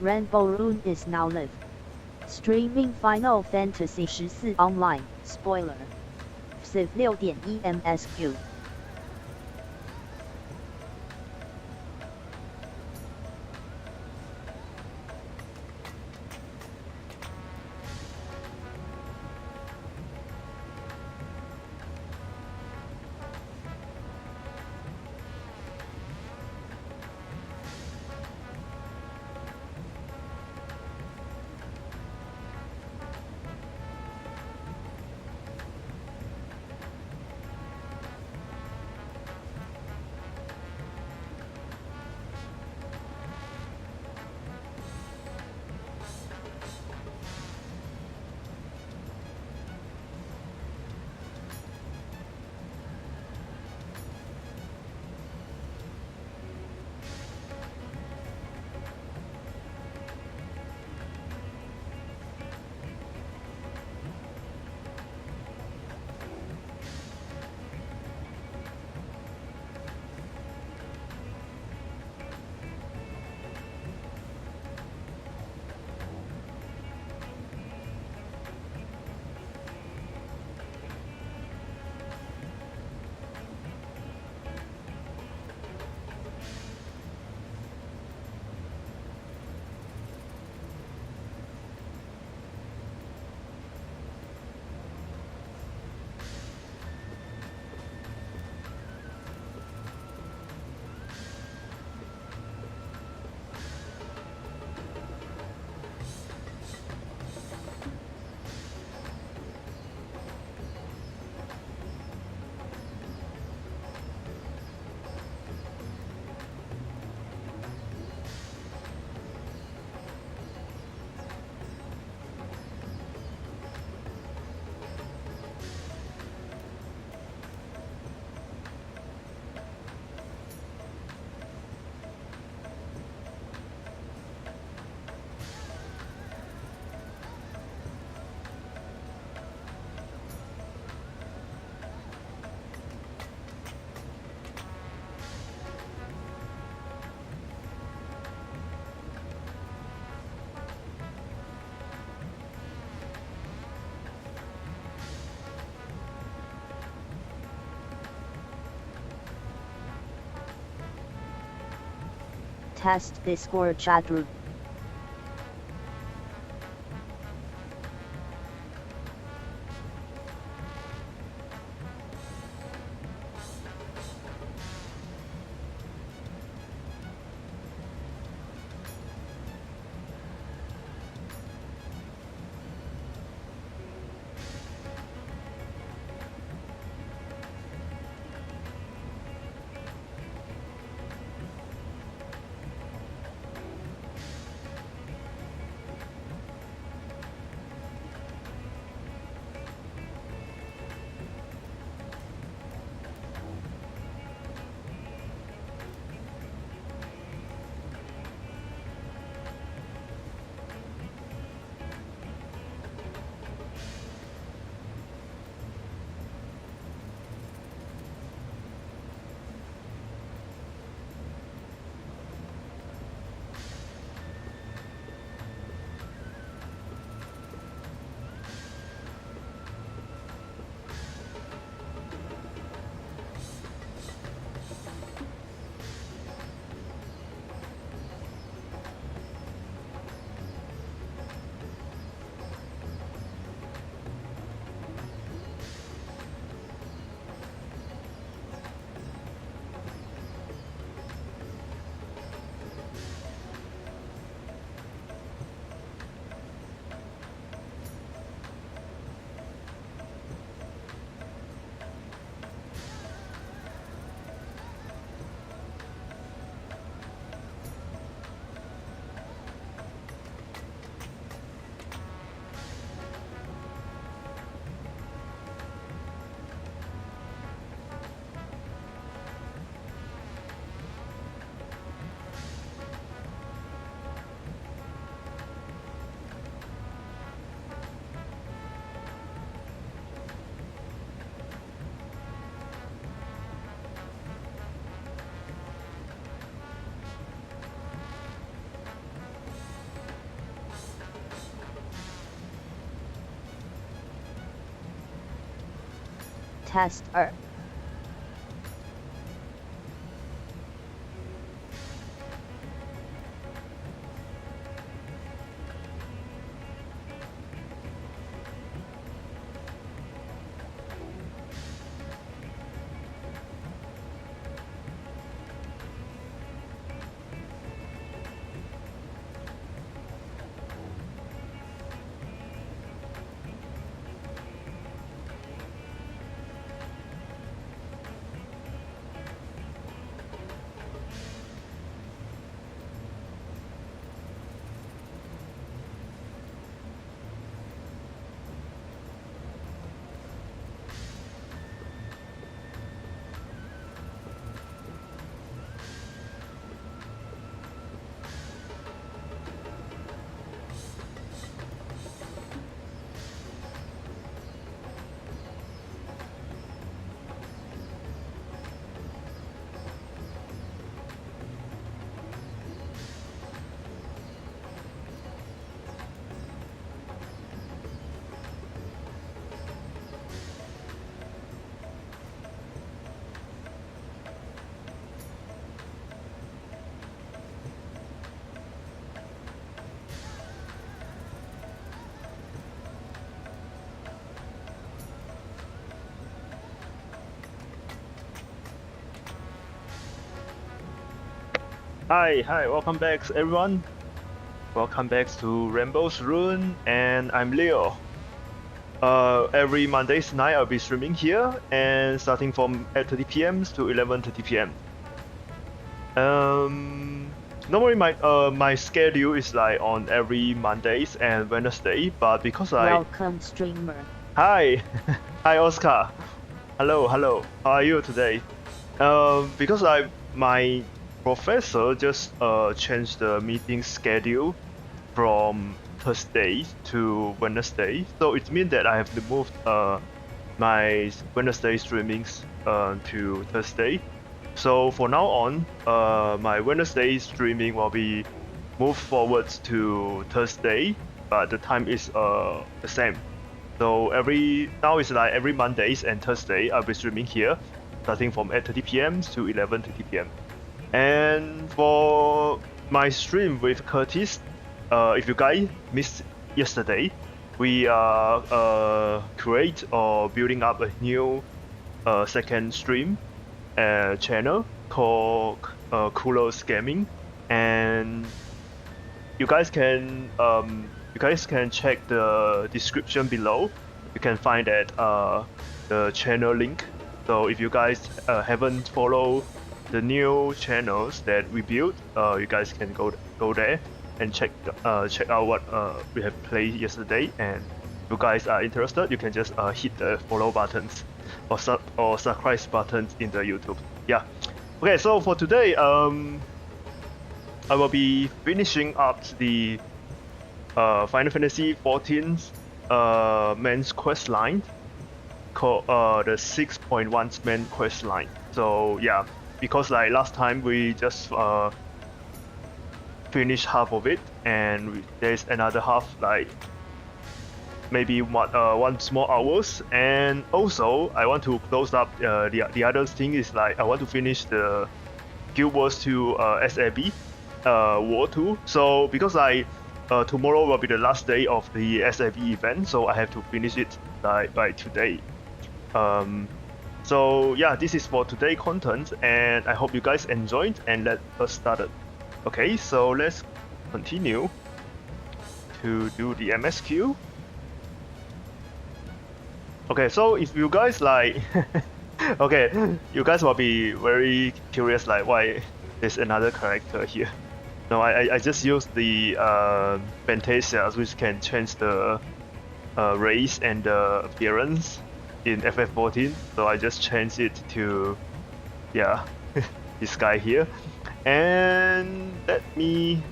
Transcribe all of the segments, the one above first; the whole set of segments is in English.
Rainbow Rune is now live streaming Final Fantasy 14 Online. Spoiler. FFXIV 6.1 MSQ. Test Discord chat room. Test 2。Hi, welcome back everyone. Welcome back to Rainbow's Rune, and I'm Leo. Every Mondays night I'll be streaming here, and starting from 8:30 p.m. to 11:30 p.m. Normally my schedule is like on every Mondays and Wednesday, but because Welcome streamer. Hi, hi Oscar. Hello. How are you today? Because my professor just changed the meeting schedule from Thursday to Wednesday, so it means that I have to move my Wednesday streamings to Thursday. So for now on, my Wednesday streaming will be moved forward to Thursday, but the time is the same. So now it's like every Mondays and Thursday I'll be streaming here, starting from 8:30 p.m. to 11:30 p.m. And for my stream with Curtis, if you guys missed yesterday, we are create or building up a new second stream channel called Kulos Gaming, and you guys can check the description below. You can find that the channel link. So if you guys haven't followed the new channels that we built, you guys can go there and check out what we have played yesterday. And if you guys are interested, you can just hit the follow buttons or subscribe buttons in the YouTube. Yeah. Okay. So for today, I will be finishing up the Final Fantasy XIV's main quest line called the 6.1 main quest line. So yeah, because like last time we just finished half of it, and there's another half, like maybe one small hours. And also I want to close up the other thing is like I want to finish the Guild Wars 2 SAB War 2. So because tomorrow will be the last day of the SAB event, so I have to finish it by today. So yeah, this is for today content, and I hope you guys enjoyed, and let us start it. Okay, so let's continue to do the MSQ. Okay, so if you guys like okay, you guys will be very curious like why there's another character here. No, I just used the Fantasias, which can change the race and the appearance in FF14. So I just changed it to, yeah, this guy here. And let me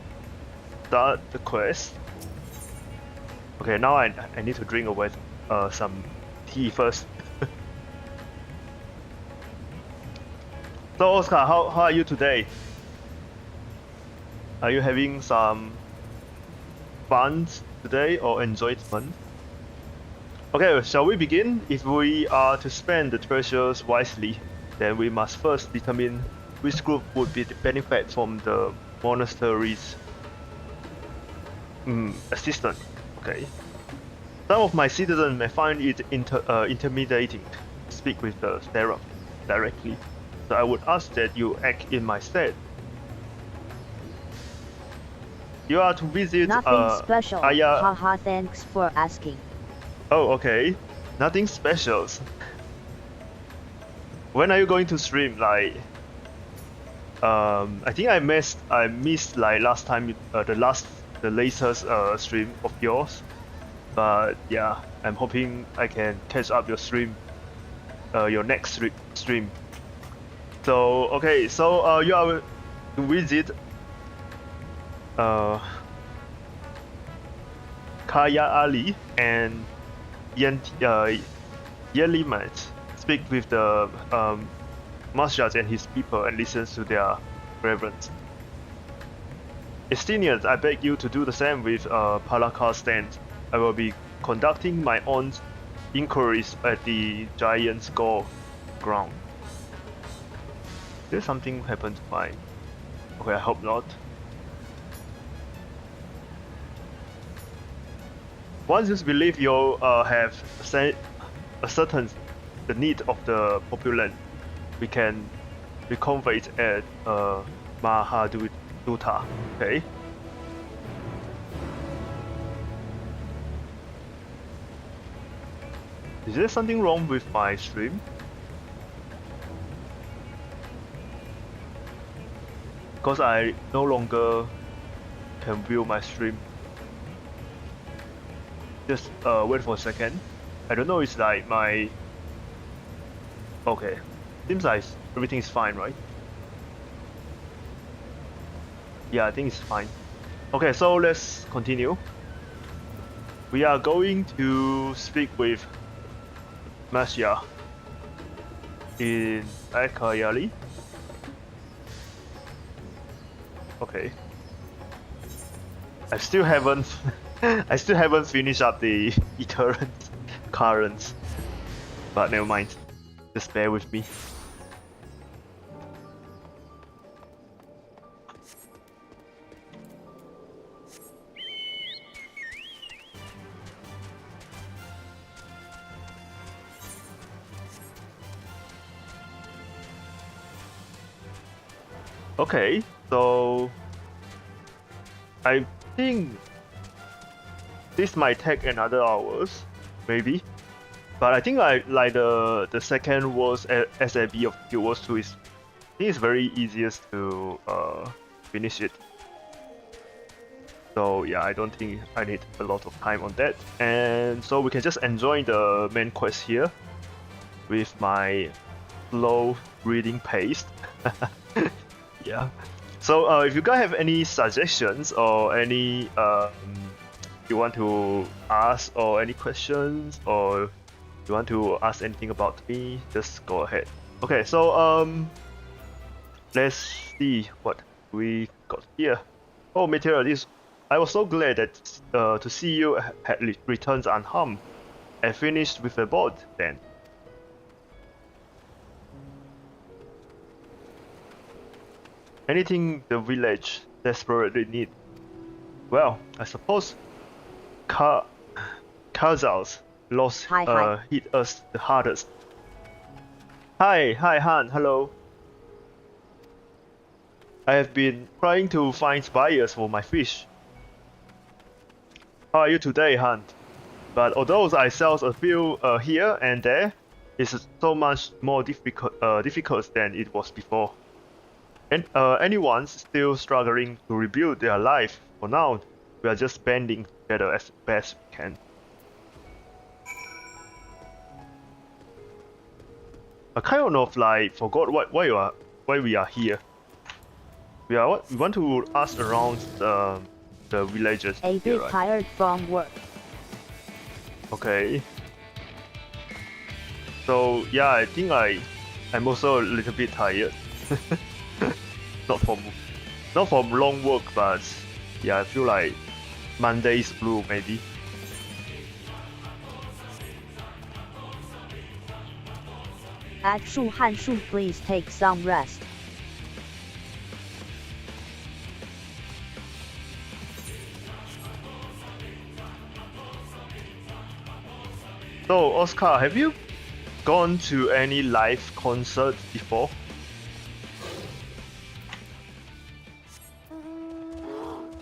start the quest. Okay, now I need to drink away some tea first. So Oscar, how are you today? Are you having some fun today or enjoyment? Okay, shall we begin? If we are to spend the treasures wisely, then we must first determine which group would benefit from the monastery's assistance. Okay. Some of my citizens may find it intimidating to speak with the seraph directly, so I would ask that you act in my stead. You are to visit Nothing special. Aya. Haha, thanks for asking. Oh, okay. Nothing special. When are you going to stream? Like, I think I missed like last time the latest stream of yours. But yeah, I'm hoping I can catch up your stream, your next stream. So okay, so you are to visit Kaya Ali and Yelimat. Speak with the Marshals and his people and listen to their reverence. Estinians, I beg you to do the same with Palakar's stand. I will be conducting my own inquiries at the Giant's Gore ground. Did something happen to mine? Okay, I hope not. Once you believe you have ascertained the need of the populant, we can reconvene at Mahaduta. Okay. Is there something wrong with my stream? Because I no longer can view my stream. Just wait for a second. I don't know, it's like my... Okay. Seems like everything is fine, right? Yeah, I think it's fine. Okay, so let's continue. We are going to speak with Masya in Akayali. Okay. I still haven't finished up the Eternal Currents. But never mind. Just bear with me. Okay, so I think this might take another hours, maybe. But I think like the second was SAB of Guild Wars 2 is, I think it's very easiest to finish it. So yeah, I don't think I need a lot of time on that. And so we can just enjoy the main quest here with my slow reading pace. Yeah. So if you guys have any suggestions or any you want to ask or any questions or you want to ask anything about me, just go ahead. Okay, so let's see what we got here. Oh, materialist. I was so glad that to see you had returned unharmed and finished with a board then. Anything the village desperately need? Well, I suppose Kazal's loss hit us the hardest. Hi Han, hello. I have been trying to find buyers for my fish. How are you today, Han? But although I sell a few here and there, it's so much more difficult than it was before. And anyone's still struggling to rebuild their life. For now, we are just banding together as best we can. I kind of like forgot why we are here. We want to ask around the villagers. A bit right? tired from work. Okay. So yeah, I think I'm also a little bit tired. Not from long work, but yeah, I feel like Monday's blue maybe. At Shu Han Shu, please take some rest. So, Oscar, have you gone to any live concert before?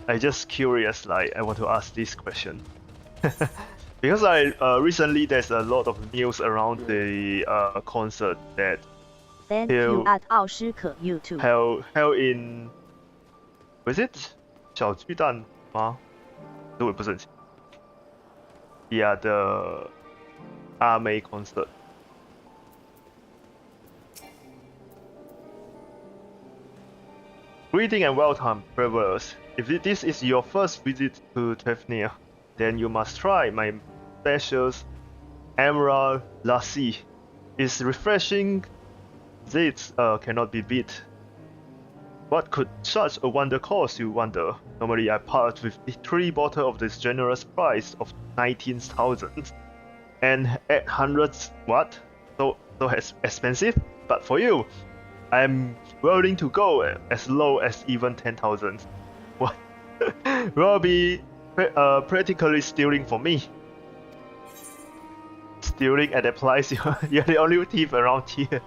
I just curious, like I want to ask this question because recently there's a lot of news around the concert that Thank you at 奥诗可 YouTube. held in was it 小巨蛋吗？这我也不是很清。Yeah, the 阿妹 concert. Greeting and welcome, travelers. If this is your first visit to Tefnia, then you must try my special Emerald Lassi. It's refreshing. This cannot be beat. What could such a wonder cost, you wonder? Normally I part with 3 bottles of this generous price of 19,000. And 800 what? So expensive? But for you, I'm willing to go as low as even 10,000. What? Will be practically stealing for me. Stealing at that price, you're the only thief around here.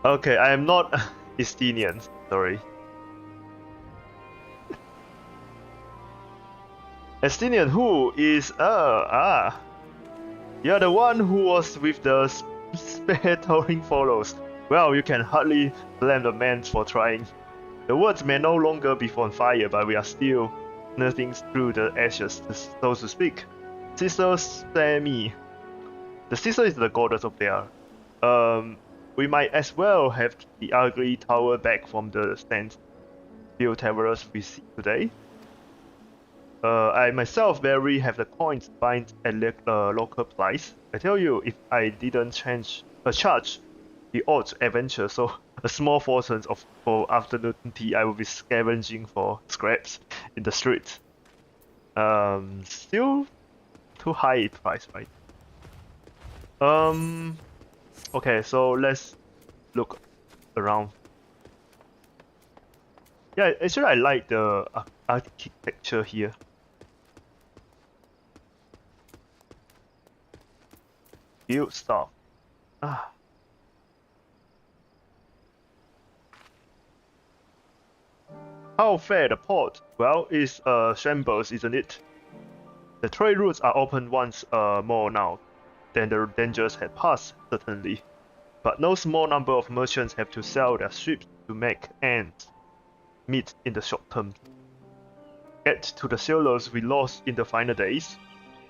Okay, I am not Estonian, sorry. Estonian who is you're the one who was with the spare towing follows. Well, you can hardly blame the man for trying. The words may no longer be on fire, but we are still nursing through the ashes, so to speak. Sister Sammy. The sister is the goddess of there. We might as well have the ugly tower back from the stands few travelers we see today. I myself barely have the coins find at local price. I tell you, if I didn't charge the odd adventure, so a small fortune for afternoon tea, I will be scavenging for scraps in the streets. Still too high price, right? Okay, so let's look around. Yeah, actually I like the architecture here. Build stuff. How fair the port? Well, it's shambles, isn't it? The trade routes are open once more now. Then the dangers had passed, certainly. But no small number of merchants have to sell their ships to make ends meet in the short term. Add to the sailors we lost in the final days,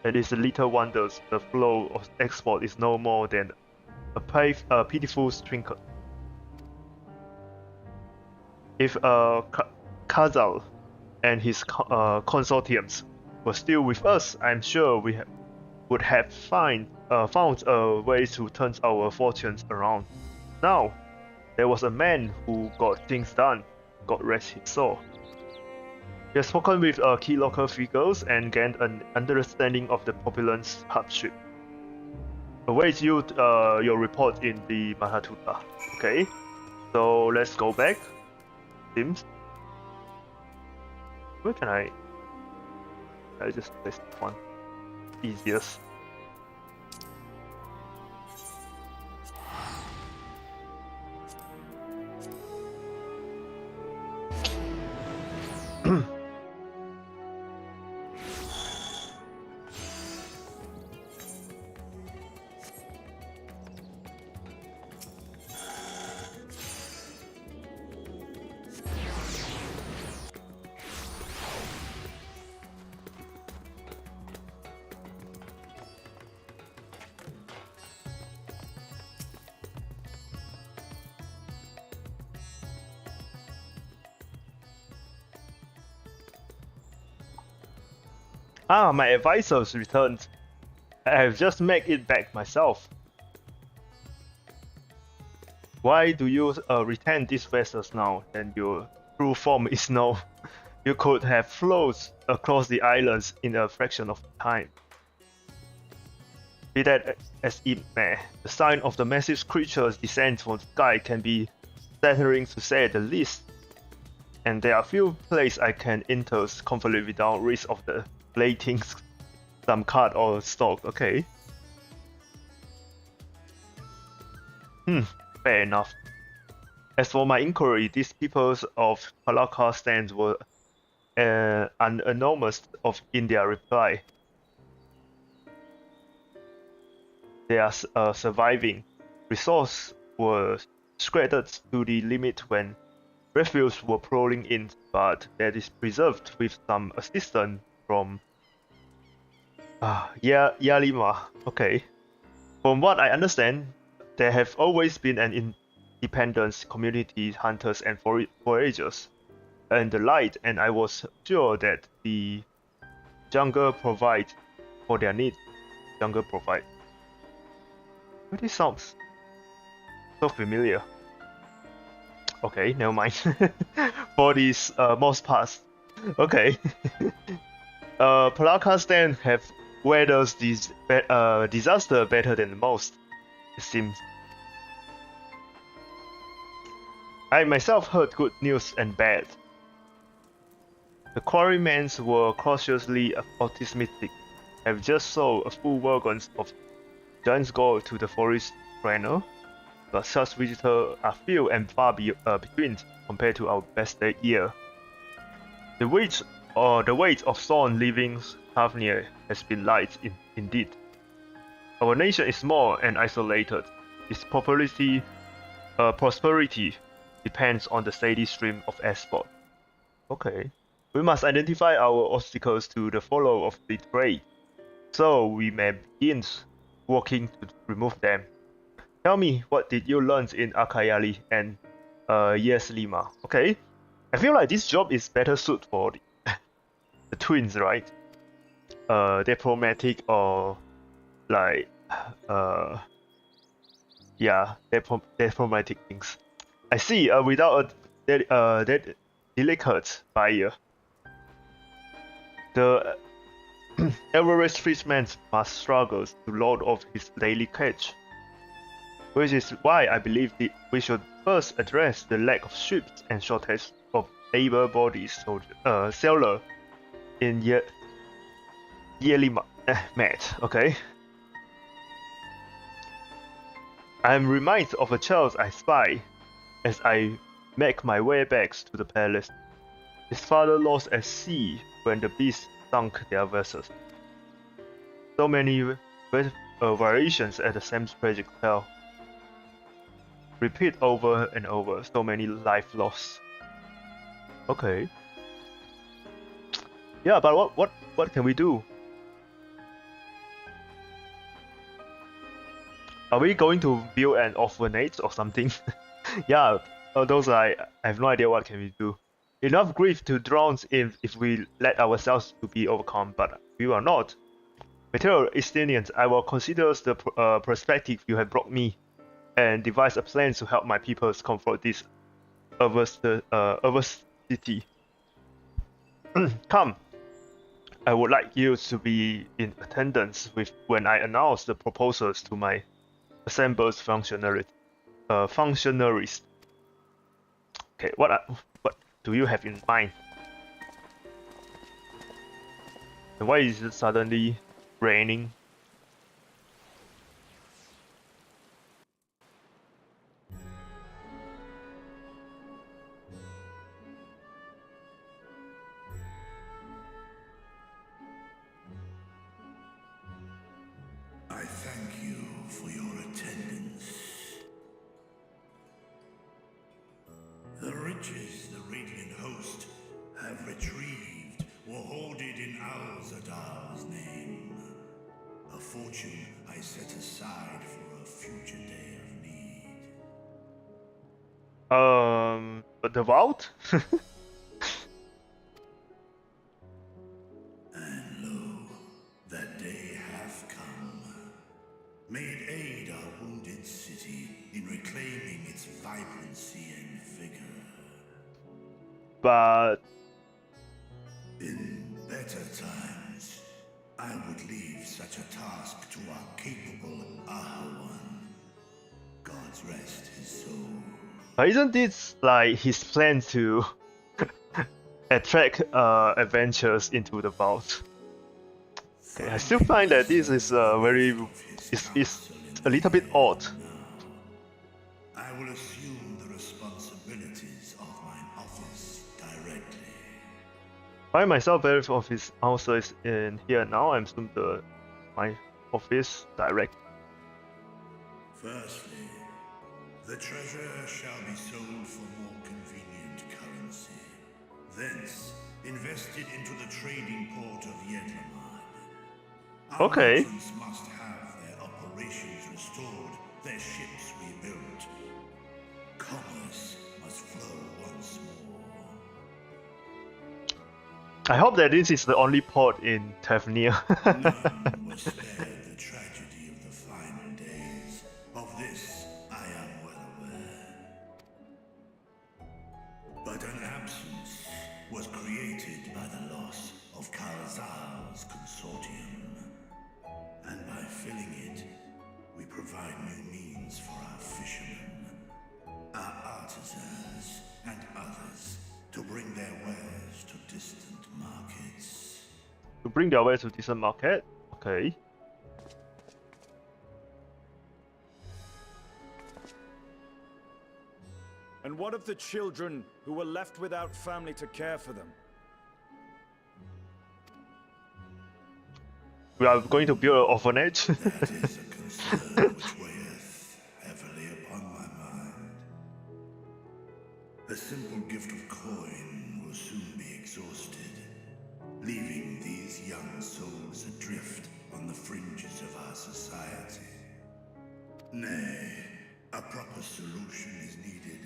it is a little wonder the flow of export is no more than a pitiful trinket. If Khazal and his consortiums were still with us, I'm sure we would have found a way to turn our fortunes around. Now, there was a man who got things done. God rest his soul. He has spoken with key local figures and gained an understanding of the populace hardship. Await you your report in the Mahatuta. Okay, so let's go back. Sims. Where can I just place one? Easiest. My advisors returned. I have just made it back myself. Why do you retain these vessels now? And your true form is known. You could have flown across the islands in a fraction of time. Be that as it may, the sign of the massive creature's descent from the sky can be staggering to say the least, and there are few places I can enter comfortably without risk of the blading some card or stock. Okay. Fair enough. As for my inquiry, these peoples of Palaka stands were anonymous in their reply. Their surviving resources were scattered to the limit when refugees were pouring in, but that is preserved with some assistance from Yalima. Okay. From what I understand, there have always been an independent community, hunters and foragers, and the light, and I was sure that the jungle provide for their needs. Jungle provide. This sounds so familiar. Okay, never mind. For these most parts. Okay. Palaka stand have weathered this disaster better than most, it seems. I myself heard good news and bad. The quarrymen were cautiously optimistic, have just sold a full wagon of giant's gold to the forest trainer, but such visitors are few and far between compared to our best year. The weight of stone living Hafnia has been light indeed. Our nation is small and isolated. Its prosperity depends on the steady stream of export. Okay. We must identify our obstacles to the flow of the trade, so we may begin working to remove them. Tell me, what did you learn in Akayali and Yes Lima? Okay. I feel like this job is better suited for the twins, right? Diplomatic or like diplomatic things. I see. Without that delicate buyer, the average fisherman must struggle to load off his daily catch, which is why I believe we should first address the lack of ships and shortage of able-bodied sailor in yearly mat. Okay. I am reminded of a child I spy as I make my way back to the palace. His father lost at sea when the beasts sunk their vessels. So many variations at the same tragic tale. Repeat over and over, so many life lost. Okay. Yeah, but what can we do? Are we going to build an orphanage or something? Yeah, those I have no idea what can we do. Enough grief to drown if we let ourselves to be overcome, but we will not. Material Estonians, I will consider the perspective you have brought me, and devise a plan to help my peoples confront this adversity. Come, I would like you to be in attendance when I announce the proposals to my assembled functionaries. Okay, what do you have in mind? And why is it suddenly raining? I thank you for your attendance. The riches the Radiant Host have retrieved were hoarded in Al-Zadar's name. A fortune I set aside for a future day of need. But the vault? And lo, that day hath come. May it aid our wounded city in reclaiming its vibrancy and vigor. But In better times, I would leave such a task to our capable Ahawan. God's rest his soul. Isn't this like his plan to attract adventurers into the vault? Okay, I still find that this is is a little bit odd. I will assume the responsibilities of mine office directly. I myself, very office also is in here now. I'm assumed my office direct. Firstly, the treasure shall be sold for more convenient currency. Thence, invested into the trading port of Yedlamar. Our Okay. merchants must have their operations restored, their ships rebuilt. Commerce must flow once more. I hope that this is the only port in Tavnia. None was spared the tragedy of the final days. Of this, I am well aware. But an absence was created by the loss of Karazal's consortium. And by filling it, we provide new means for our fishermen, our artisans, and others to bring their wares to distant markets. To bring their way to decent market. Okay. And what of the children who were left without family to care for them? We are going to build an orphanage. That is a concern which weigheth heavily upon my mind. A simple gift of coin will soon be exhausted, leaving these young souls adrift on the fringes of our society. Nay, a proper solution is needed,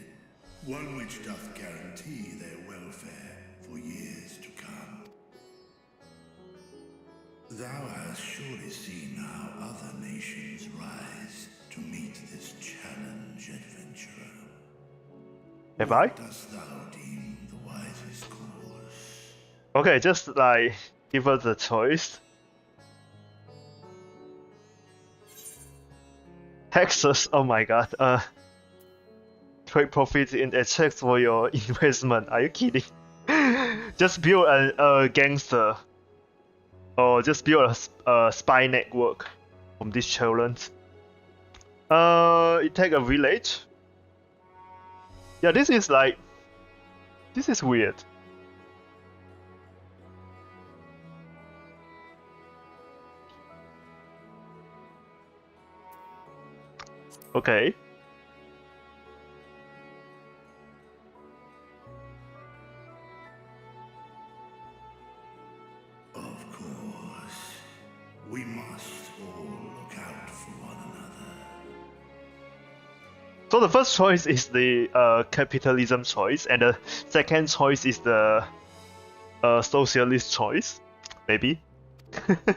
one which doth guarantee their welfare for years to come. Thou hast surely seen how other nations rise to meet this challenge, adventurer. Have I? What dost thou deem the wisest course? Okay, just like give us a choice. Taxes, oh my god. Trade profits in exchange for your investment. Are you kidding? Just build a gangster. Or just build a spy network from these children. It take a village. Yeah, this is weird. Okay. Of course, we must all look out for one another. So the first choice is the capitalism choice, and the second choice is the socialist choice, maybe. Let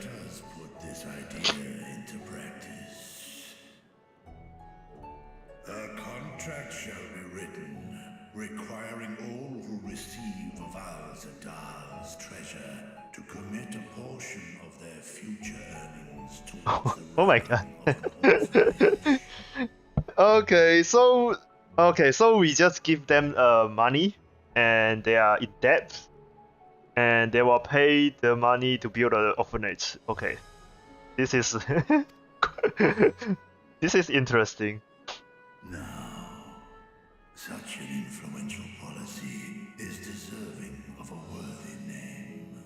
us put this idea into practice. A contract shall be written, requiring all who receive of Al-Zadal's treasure to commit a portion of their future earnings towards the Oh my god. orphanage. Okay, so we just give them money, and they are in debt, and they will pay the money to build an orphanage. Okay, this is this is interesting. Now, such an influential policy is deserving of a worthy name.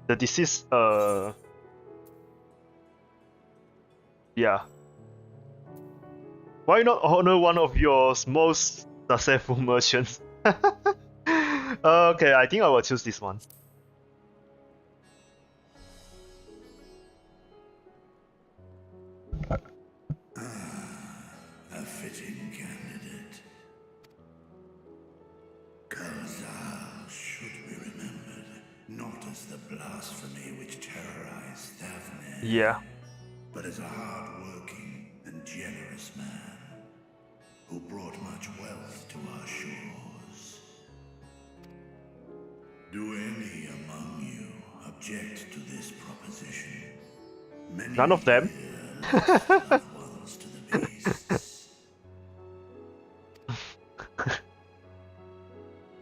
The disease. Yeah. Why not honor one of your most successful merchants? Okay, I think I will choose this one. A fitting candidate. Karazal should be remembered, not as the blasphemy which terrorized Thavne, Yeah. but as a hard-working and generous man who brought much wealth to our shores. Do any among you object to this proposition? Many None of them. here lost loved ones to the beasts.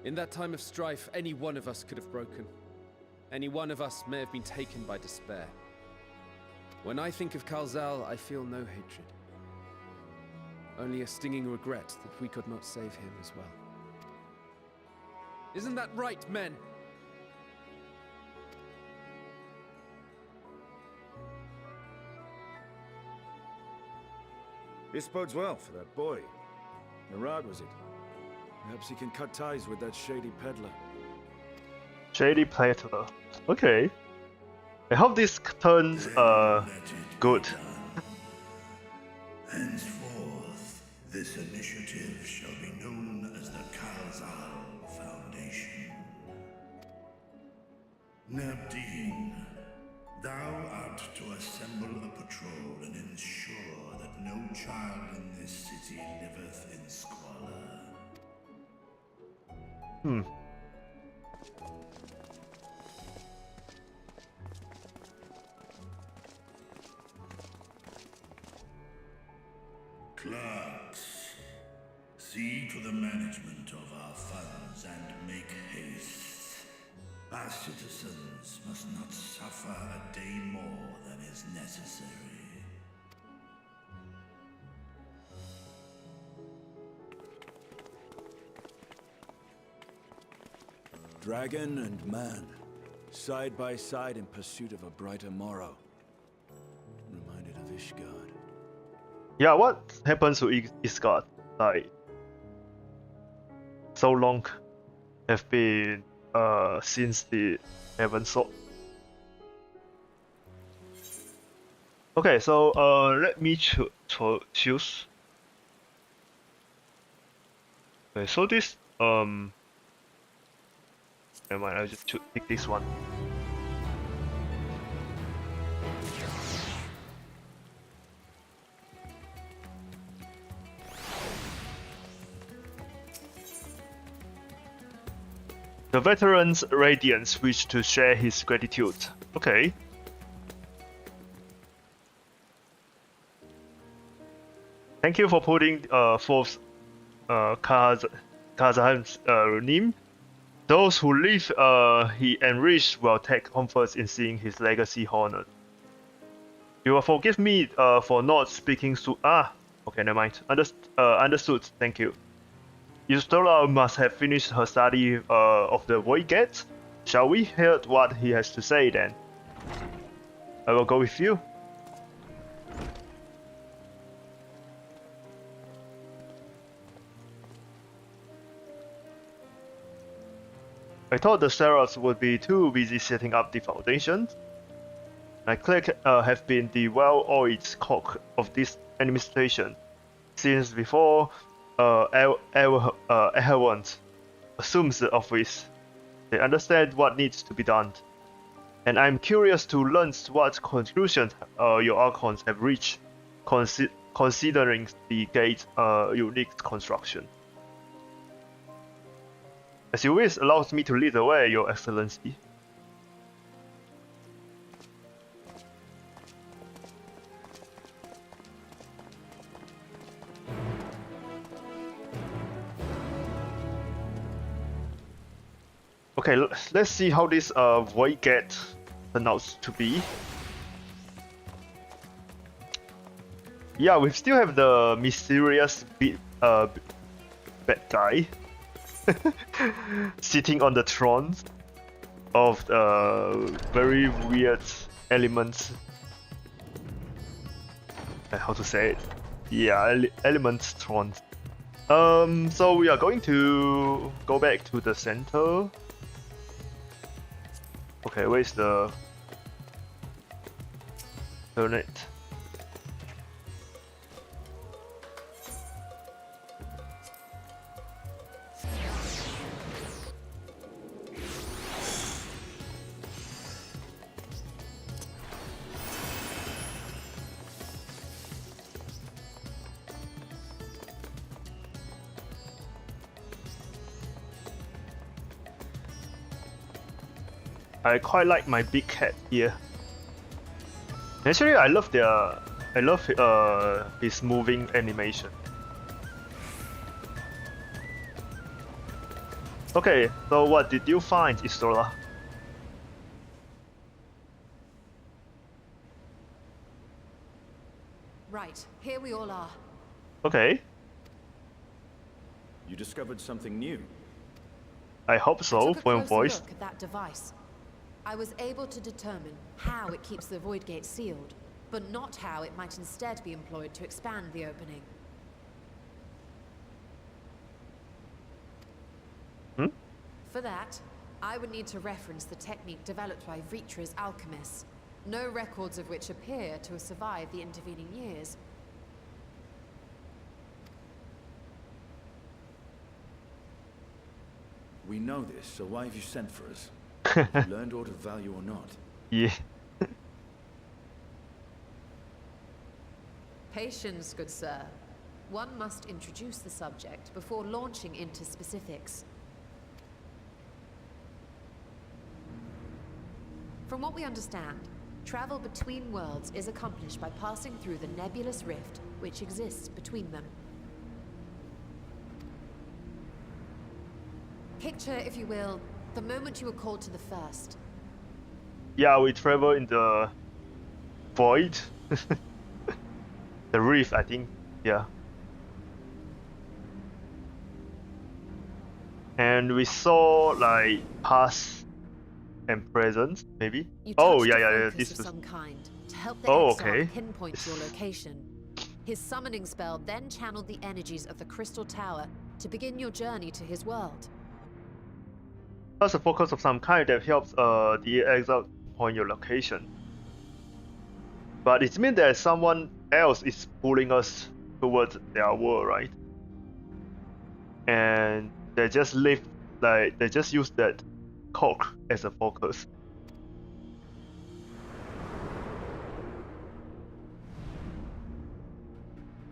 In that time of strife, any one of us could have broken. Any one of us may have been taken by despair. When I think of Kalzal, I feel no hatred. Only a stinging regret that we could not save him as well. Isn't that right, men? This bodes well for that boy. Murad, was it? Perhaps he can cut ties with that shady peddler. Shady Platter. Okay. I hope this turns good. Henceforth, this initiative shall be known as the Kalzal Foundation. Nabdeen, thou art to assemble a patrol and ensure that no child in this city liveth in squalor. Clerks, see to the management of our funds and make haste. Our citizens must not suffer a day more than is necessary. Dragon and man, side by side in pursuit of a brighter morrow. Reminded of Ishgard. Yeah, what happens to Isgard? Like, so long have been since the Heaven Sword. Okay, so let me choose. Okay, so this never mind, I'll just pick this one. The veteran's Radiance wish to share his gratitude. Okay. Thank you for putting forth Kazan's name. Those who live he enriched will take comfort in seeing his legacy honored. You will forgive me for not speaking so. Okay, never mind. Understood. Thank you. Yustola must have finished her study of the Void Gate. Shall we hear what he has to say then? I will go with you. I thought the Seraphs would be too busy setting up the foundations. My clerk have been the well-oiled cock of this administration since before everyone assumes the office. They understand what needs to be done, and I'm curious to learn what conclusions your Archons have reached, considering the gate's unique construction. As you wish allows me to lead the way, Your Excellency. Okay, let's see how this Void Gate turns out to be. Yeah, we still have the mysterious bad guy sitting on the throne of very weird elements. How to say it? Yeah, elements throne. So we are going to go back to the center. Okay, where's the turret? I quite like my big cat here. Actually, I love his moving animation. Okay, so what did you find, Istola? Right, here we all are. Okay, You discovered something new. I hope I so, took a for your closer voice. look at that device. I was able to determine how it keeps the void gate sealed, but not how it might instead be employed to expand the opening. Hmm? For that, I would need to reference the technique developed by Vritra's alchemists, no records of which appear to have survived the intervening years. We know this, so why have you sent for us? You learned aught of value or not? Yeah. Patience, good sir. One must introduce the subject before launching into specifics. From what we understand, travel between worlds is accomplished by passing through the nebulous rift which exists between them. Picture, if you will, the moment you were called to the first. Yeah, we travel in the void. The reef, I think. Yeah. And we saw like past and present, maybe. You Oh, touched yeah, a yeah, yeah. focus This of was. some kind to help the Oh, exile okay. pinpoint your location. His summoning spell then channeled the energies of the Crystal Tower to begin your journey to his world. That's a focus of some kind that helps the exile point your location. But it means that someone else is pulling us towards their world, right? And they just they just use that cork as a focus.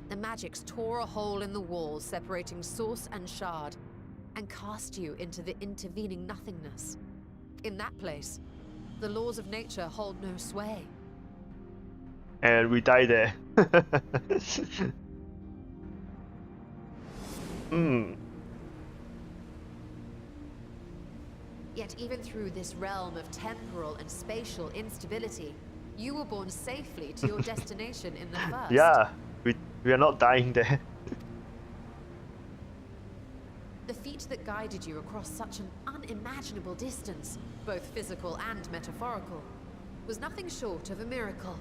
The magics tore a hole in the wall separating source and shard, and cast you into the intervening nothingness. In that place, the laws of nature hold no sway. And we die there. Hmm. Yet even through this realm of temporal and spatial instability, you were borne safely to your destination in the first. Yeah, we are not dying there. The feat that guided you across such an unimaginable distance, both physical and metaphorical, was nothing short of a miracle.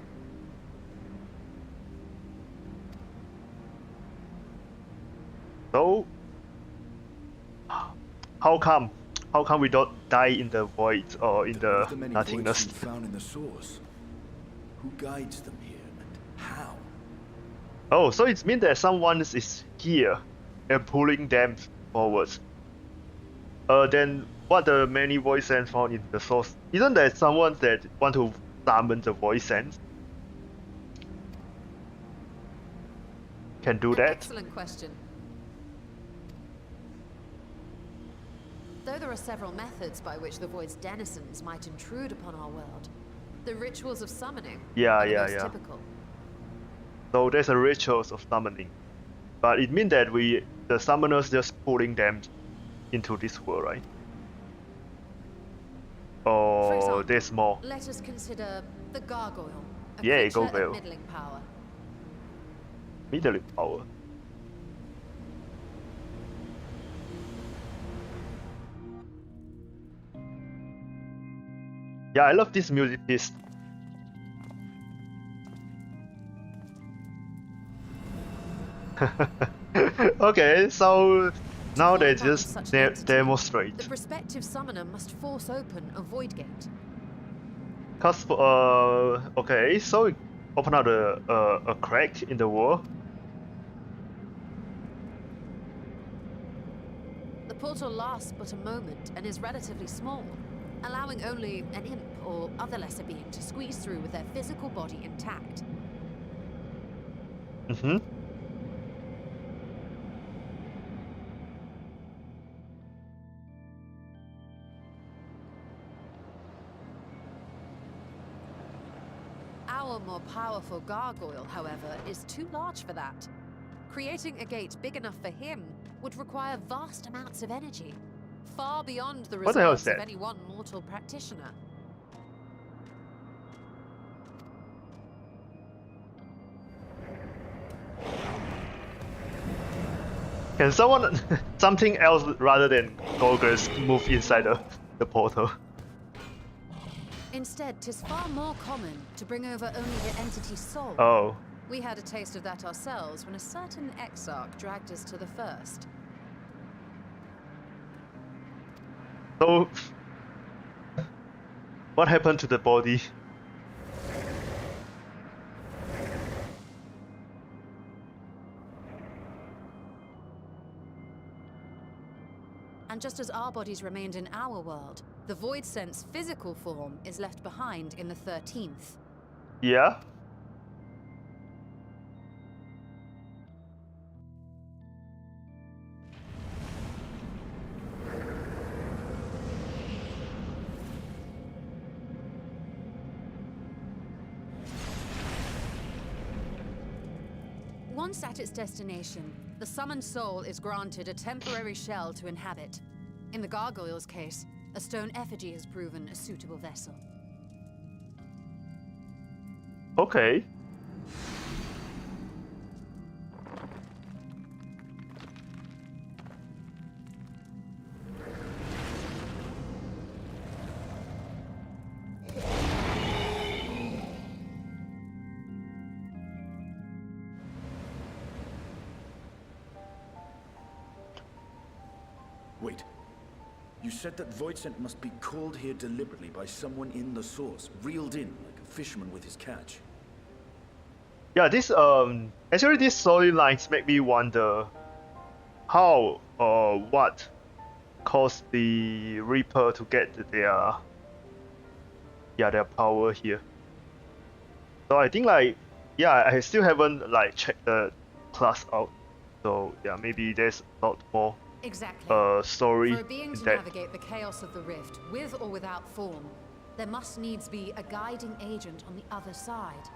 So, how come we don't die in the void or in What the of the many nothingness? voices you found in the source? Who guides them here, and how? Oh, so it means that someone is here and pulling them forwards. Then what the many voice sense found in the source? Isn't there someone that want to summon the voice sense? Can do An that? excellent question. Though there are several methods by which the Void's denizens might intrude upon our world, the rituals of summoning Yeah, are the yeah, most yeah. typical. So there's a rituals of summoning, but it means that the summoners just pulling them into this world, right? For Or example, there's more. let us consider the Gargoyle, a Yeah, creature Gargoyle. of middling power. Middle power. Yeah, I love this music piece. Okay, so now they Form just such an entity, demonstrate. The prospective summoner must force open a void gate. Cause okay, so open out a crack in the wall. The portal lasts but a moment and is relatively small, allowing only an imp or other lesser being to squeeze through with their physical body intact. Mm-hmm. Our more powerful gargoyle, however, is too large for that. Creating a gate big enough for him would require vast amounts of energy, far beyond the What the hell is reserves of that? any one mortal practitioner. Can someone, something else rather than Gorgers, move inside the portal? Instead, 'tis far more common to bring over only the entity's soul. Oh, We had a taste of that ourselves when a certain exarch dragged us to the first. so what happened to the body? And just as our bodies remained in our world, the Void Sense physical form is left behind in the 13th. Yeah? Once at its destination, the summoned soul is granted a temporary shell to inhabit. In the gargoyle's case, a stone effigy has proven a suitable vessel. Okay. Wait. You said that Voidsent must be called here deliberately by someone in the source, reeled in like a fisherman with his catch. Yeah, this actually these storylines make me wonder how or what caused the Reaper to get their power here. So I think like I still haven't like checked the class out. So yeah, maybe there's a lot more Exactly. story For a being in to that. navigate the chaos of the rift, with or without form, there must needs be a guiding agent on the other side.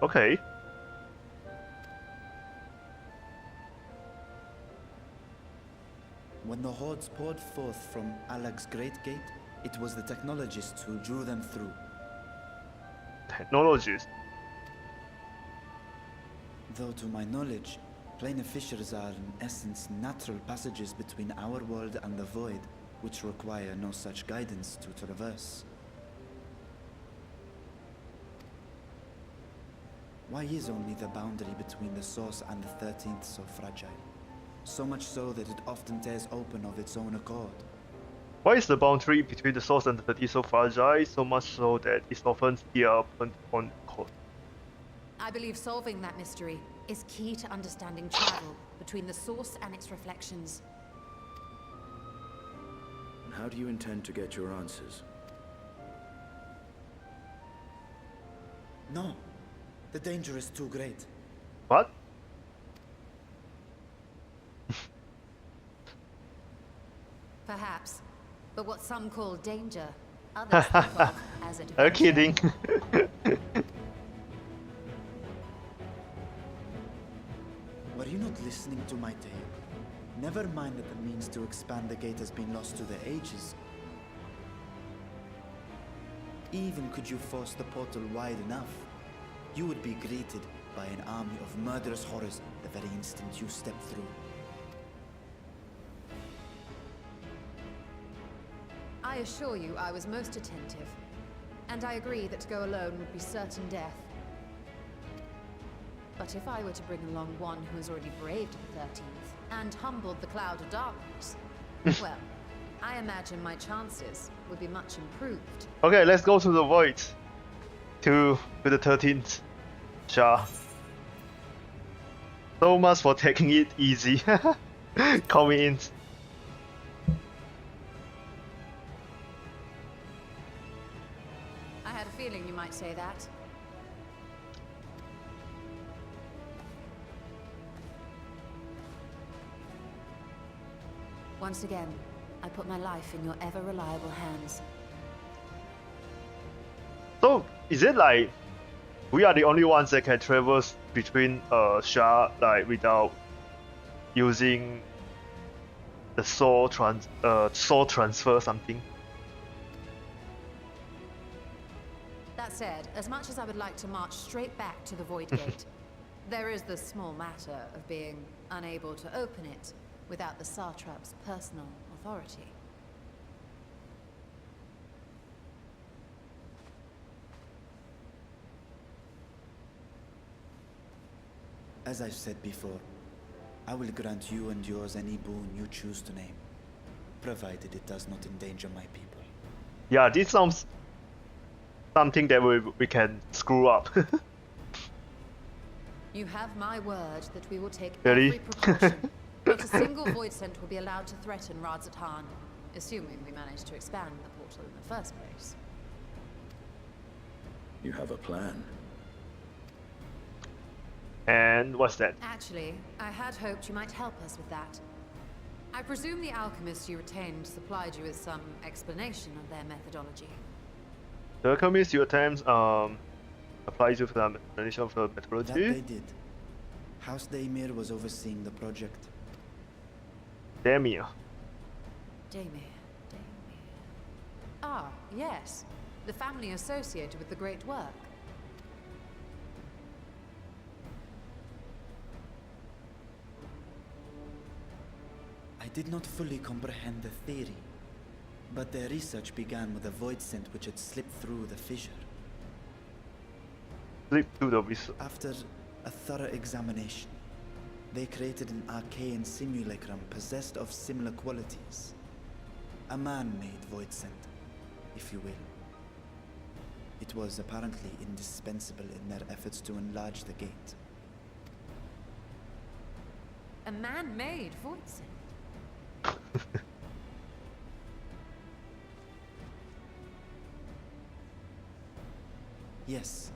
Okay. When the hordes poured forth from Alag's Great Gate, it was the technologists who drew them through. Technologies. Though to my knowledge, planar fissures are in essence natural passages between our world and the void, which require no such guidance to traverse. Why is only the boundary between the source and the 13th so fragile? So much so that it often tears open of its own accord. Why is the boundary between the source and the 30 so fragile, so much so that it's often tear up on court? I believe solving that mystery is key to understanding travel between the source and its reflections. And how do you intend to get your answers? No, the danger is too great. What? Perhaps. But what some call danger, others think of as Are you adventure. kidding? Were you not listening to my tale? Never mind that the means to expand the gate has been lost to the ages. Even could you force the portal wide enough, you would be greeted by an army of murderous horrors the very instant you step through. I assure you I was most attentive. And I agree that to go alone would be certain death. But if I were to bring along one who has already braved the 13th and humbled the cloud of darkness, well, I imagine my chances would be much improved. Okay, let's go to the void. To the 13th. Sure. So much for taking it easy. Call me in. I had a feeling you might say that. Once again, I put my life in your ever-reliable hands. So is it like we are the only ones that can traverse between Shah like without using the soul transfer something? That said, as much as I would like to march straight back to the Void Gate, there is the small matter of being unable to open it without the Satrap's personal authority. As I've said before, I will grant you and yours any boon you choose to name, provided it does not endanger my people. Yeah, this sounds something that we can screw up. You have my word that we will take Really? every precaution. Not a single void scent will be allowed to threaten Radzatan, assuming we manage to expand the portal in the first place. You have a plan. And what's that? Actually, I had hoped you might help us with that. I presume the alchemists you retained supplied you with some explanation of their methodology. The alchemist you attempt applies to the explanation of the That methodology. they did. House Daimir was overseeing the project. Damir. Daimir. Ah, yes. The family associated with the great work. I did not fully comprehend the theory, but their research began with a void scent which had slipped through the fissure. Slip to the whistle. After a thorough examination, they created an arcane simulacrum possessed of similar qualities. A man-made void scent, if you will. It was apparently indispensable in their efforts to enlarge the gate. A man-made void scent. Yes.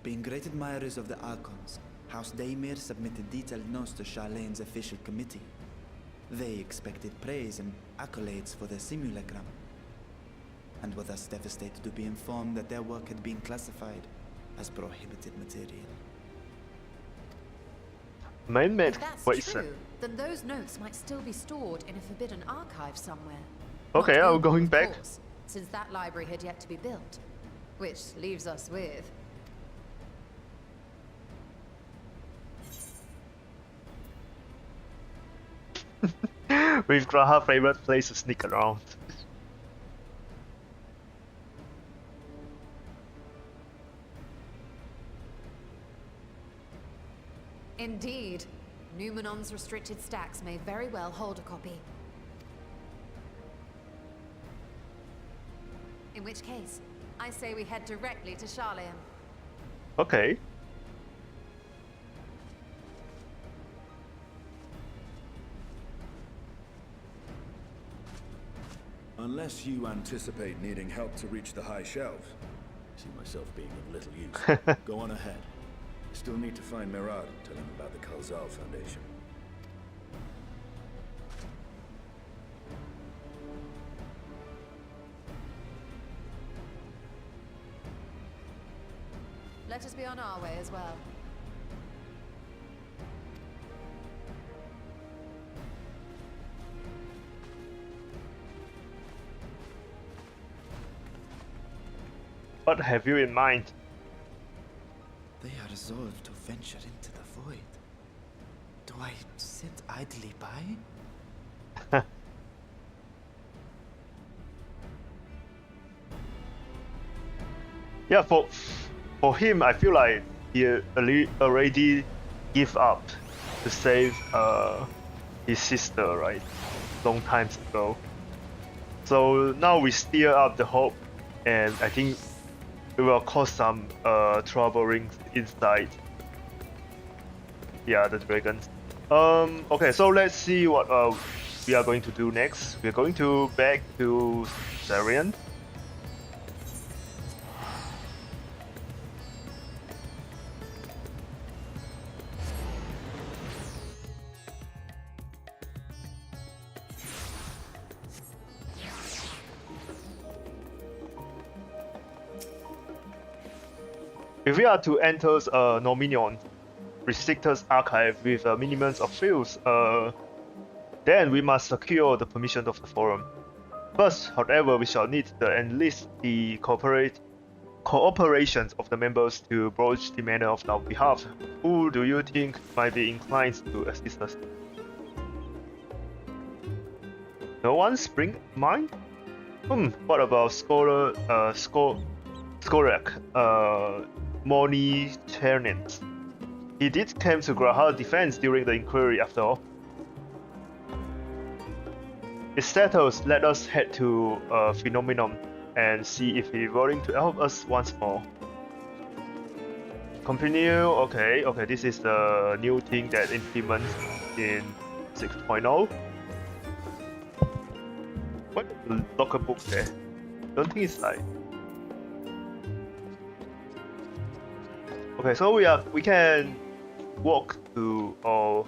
Being great admirers of the Archons, House Daimir submitted detailed notes to Charlene's official committee. They expected praise and accolades for their simulacrum, and were thus devastated to be informed that their work had been classified as prohibited material. Man-made If that's void true, scent. then those notes might still be stored in a forbidden archive somewhere. Okay, Not I'm going of back. course, since that library had yet to be built. Which leaves us with... With Graha's favorite place to sneak around. Indeed. Numenon's restricted stacks may very well hold a copy. In which case, I say we head directly to Charlene. Okay. Unless you anticipate needing help to reach the high shelves. I see myself being of little use. Go on ahead. I still need to find Mirad and tell him about the Kalzal Foundation. Let us be on our way as well. What have you in mind? They are resolved to venture into the void. Do I sit idly by? Yeah, for him, I feel like he already give up to save his sister, right? Long times ago. So now we stir up the hope, and I think it will cause some troubling inside. Yeah, the dragons. Okay, so let's see what we are going to do next. We are going to back to Sarian. If we are to enter a Dominion restricted archive with a minimum of fields, then we must secure the permission of the forum. First, however, we shall need to enlist the cooperation of the members to broach the matter of our behalf. Who do you think might be inclined to assist us? No one spring mind? What about Skorak, Moni Chernent? He did come to Grahal defense during the inquiry after all. It's settled, let us head to Phenomenon and see if he's willing to help us once more. Continue, okay, this is the new thing that implements in 6.0. What is the locker book there? Don't think it's like... Okay, so we can walk to, or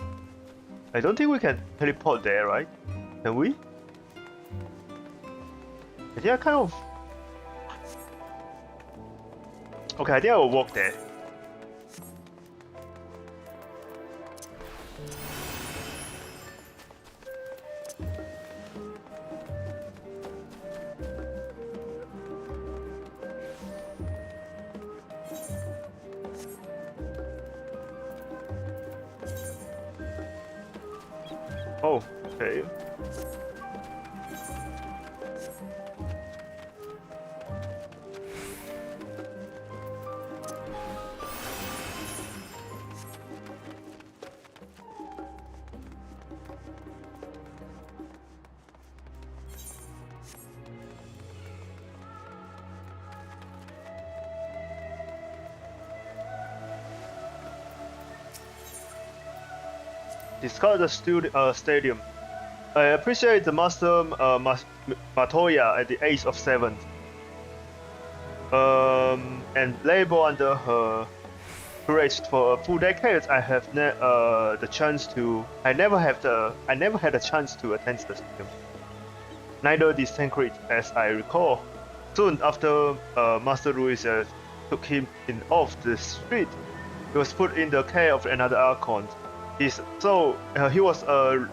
I don't think we can teleport there, right? Can we? I think I kind of... Okay, I think I will walk there. Oh, okay. Discard the stadium. I appreciate the Master Matoya at the age of 7. And labor under her courage for a full decade. I have the chance to. I never had a chance to attend the stadium. Neither did Tancred, as I recall. Soon after Master Ruiz took him off the street, he was put in the care of another Archon. He was a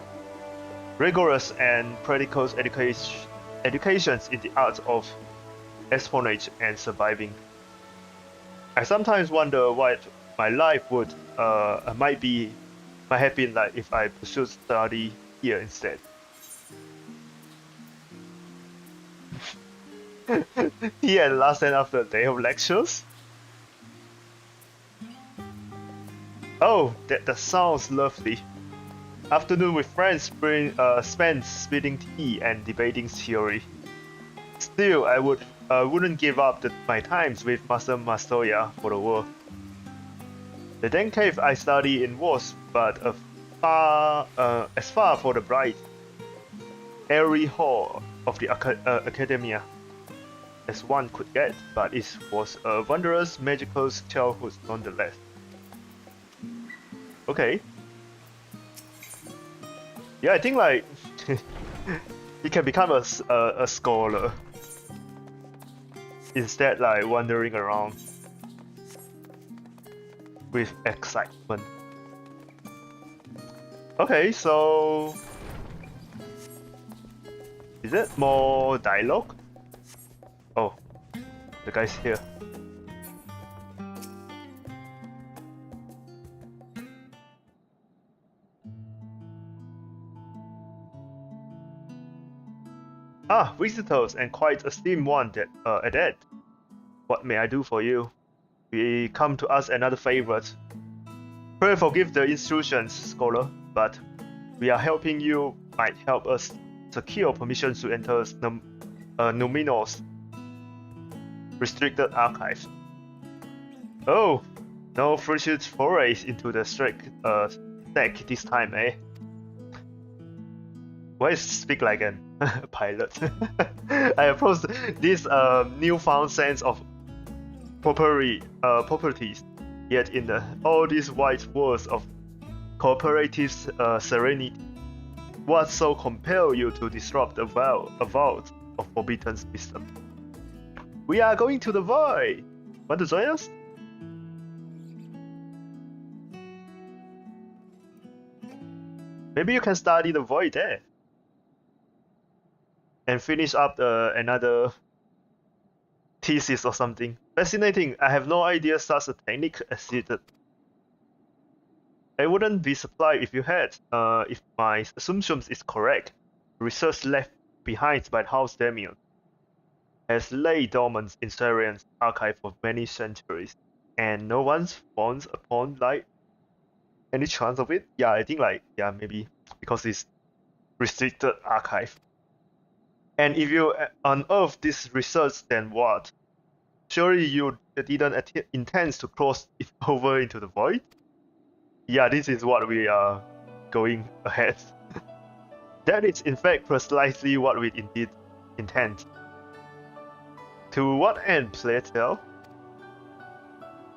rigorous and practical education in the art of espionage and surviving. I sometimes wonder what my life might have been like if I pursued study here instead. Here at last and after a day of lectures. Oh, that sounds lovely. Afternoon with friends spent spilling tea and debating theory. Still, I wouldn't give up my times with Master Mastoya for the world. The den cave I study in was but as far for the bright, airy hall of the academia as one could get, but it was a wondrous magical childhood nonetheless. Okay. Yeah, I think like you can become a scholar instead like wandering around with excitement. Okay, so is it more dialogue? Oh, the guy's here. Ah, visitors, and quite esteemed one at that. What may I do for you? We come to ask another favor. Pray forgive the intrusions, scholar, but we are helping you might help us secure permission to enter Numinor's restricted archive. Oh, no frigid forays into the stack this time, eh? Why speak like an pilot? I approached this newfound sense of properties, yet in all these white words of cooperative serenity, what so compel you to disrupt a vault of forbidden wisdom? We are going to the void. Want to join us? Maybe you can study the void there. And finish up another thesis or something. Fascinating. I have no idea such a technique existed. I wouldn't be surprised if you had, if my assumptions is correct. Research left behind by House Damien has lay dormant in Syrian's archive for many centuries, and no one's found upon like any chance of it. Yeah, I think like maybe because it's restricted archive. And if you unearth this research, then what? Surely you didn't intend to cross it over into the void? Yeah, this is what we are going ahead. That is in fact precisely what we indeed intend. To what end, play tell?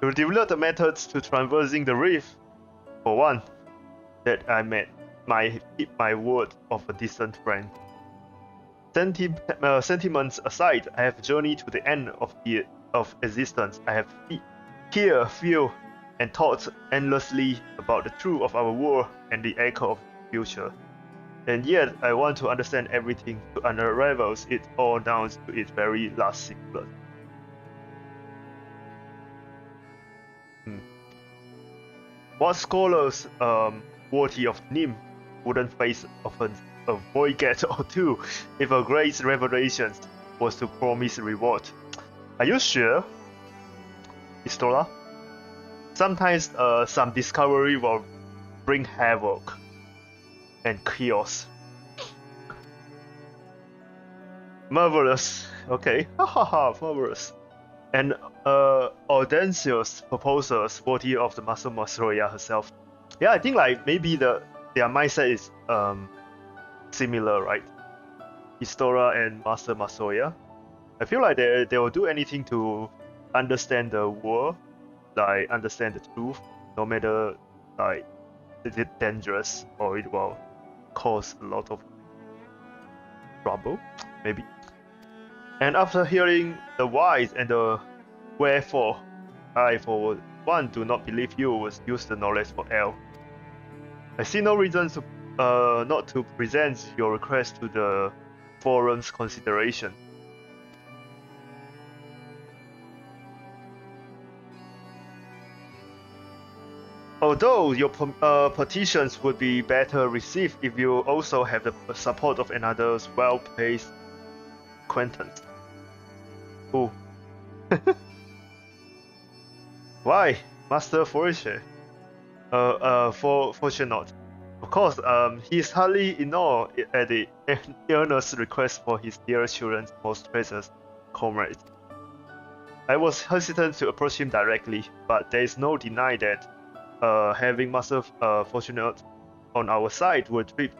To develop the methods to traversing the reef. For one, that I met keep my word of a distant friend. Sentiments aside, I have journeyed to the end of existence. I have here, feel, and thought endlessly about the truth of our world and the echo of the future. And yet, I want to understand everything to unravel it all down to its very last sequence. What scholars worthy of name wouldn't face often a void gate or two if a great revelation was to promise reward? Are you sure, Istola? Sometimes some discovery will bring havoc and chaos. Marvelous. Okay. Hahaha, marvelous. And audacious proposals worthy of the Master Masoya herself. Yeah, I think like maybe their mindset is similar, right? Istora and Master Masoya. I feel like they will do anything to understand the world, like understand the truth, no matter like is it dangerous or it will cause a lot of trouble, maybe. And after hearing the why and the wherefore, I for one do not believe you will use the knowledge for ill. I see no reason to not to present your request to the forum's consideration. Although your petitions would be better received if you also have the support of another well-paid acquaintance. Who? Why, Master Forestier? Fortunate. Of course, he is hardly in awe at the earnest request for his dear children's most precious comrade. I was hesitant to approach him directly, but there is no denying that having Master Fortunate on our side would tip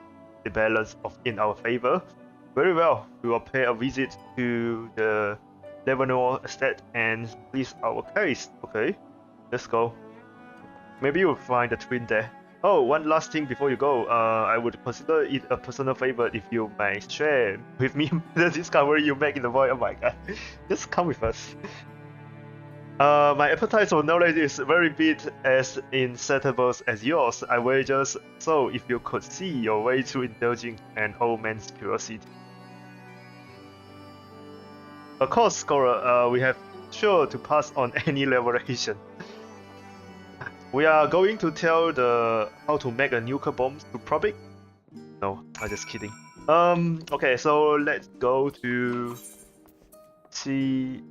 the balance in our favor. Very well, we will pay a visit to the Lebanon estate and please our case. Okay, let's go. Maybe you'll find the twin there. Oh, one last thing before you go. I would consider it a personal favor if you may share with me the discovery you make in the void. Oh my god, just come with us. My appetite for knowledge is very big as insatiable as yours. I wager so if you could see your way through indulging an old man's curiosity. Of course, Scholar, we have sure to pass on any revelation. We are going to tell how to make a nuclear bomb to Probic? No, I'm just kidding. Okay, so let's go to see.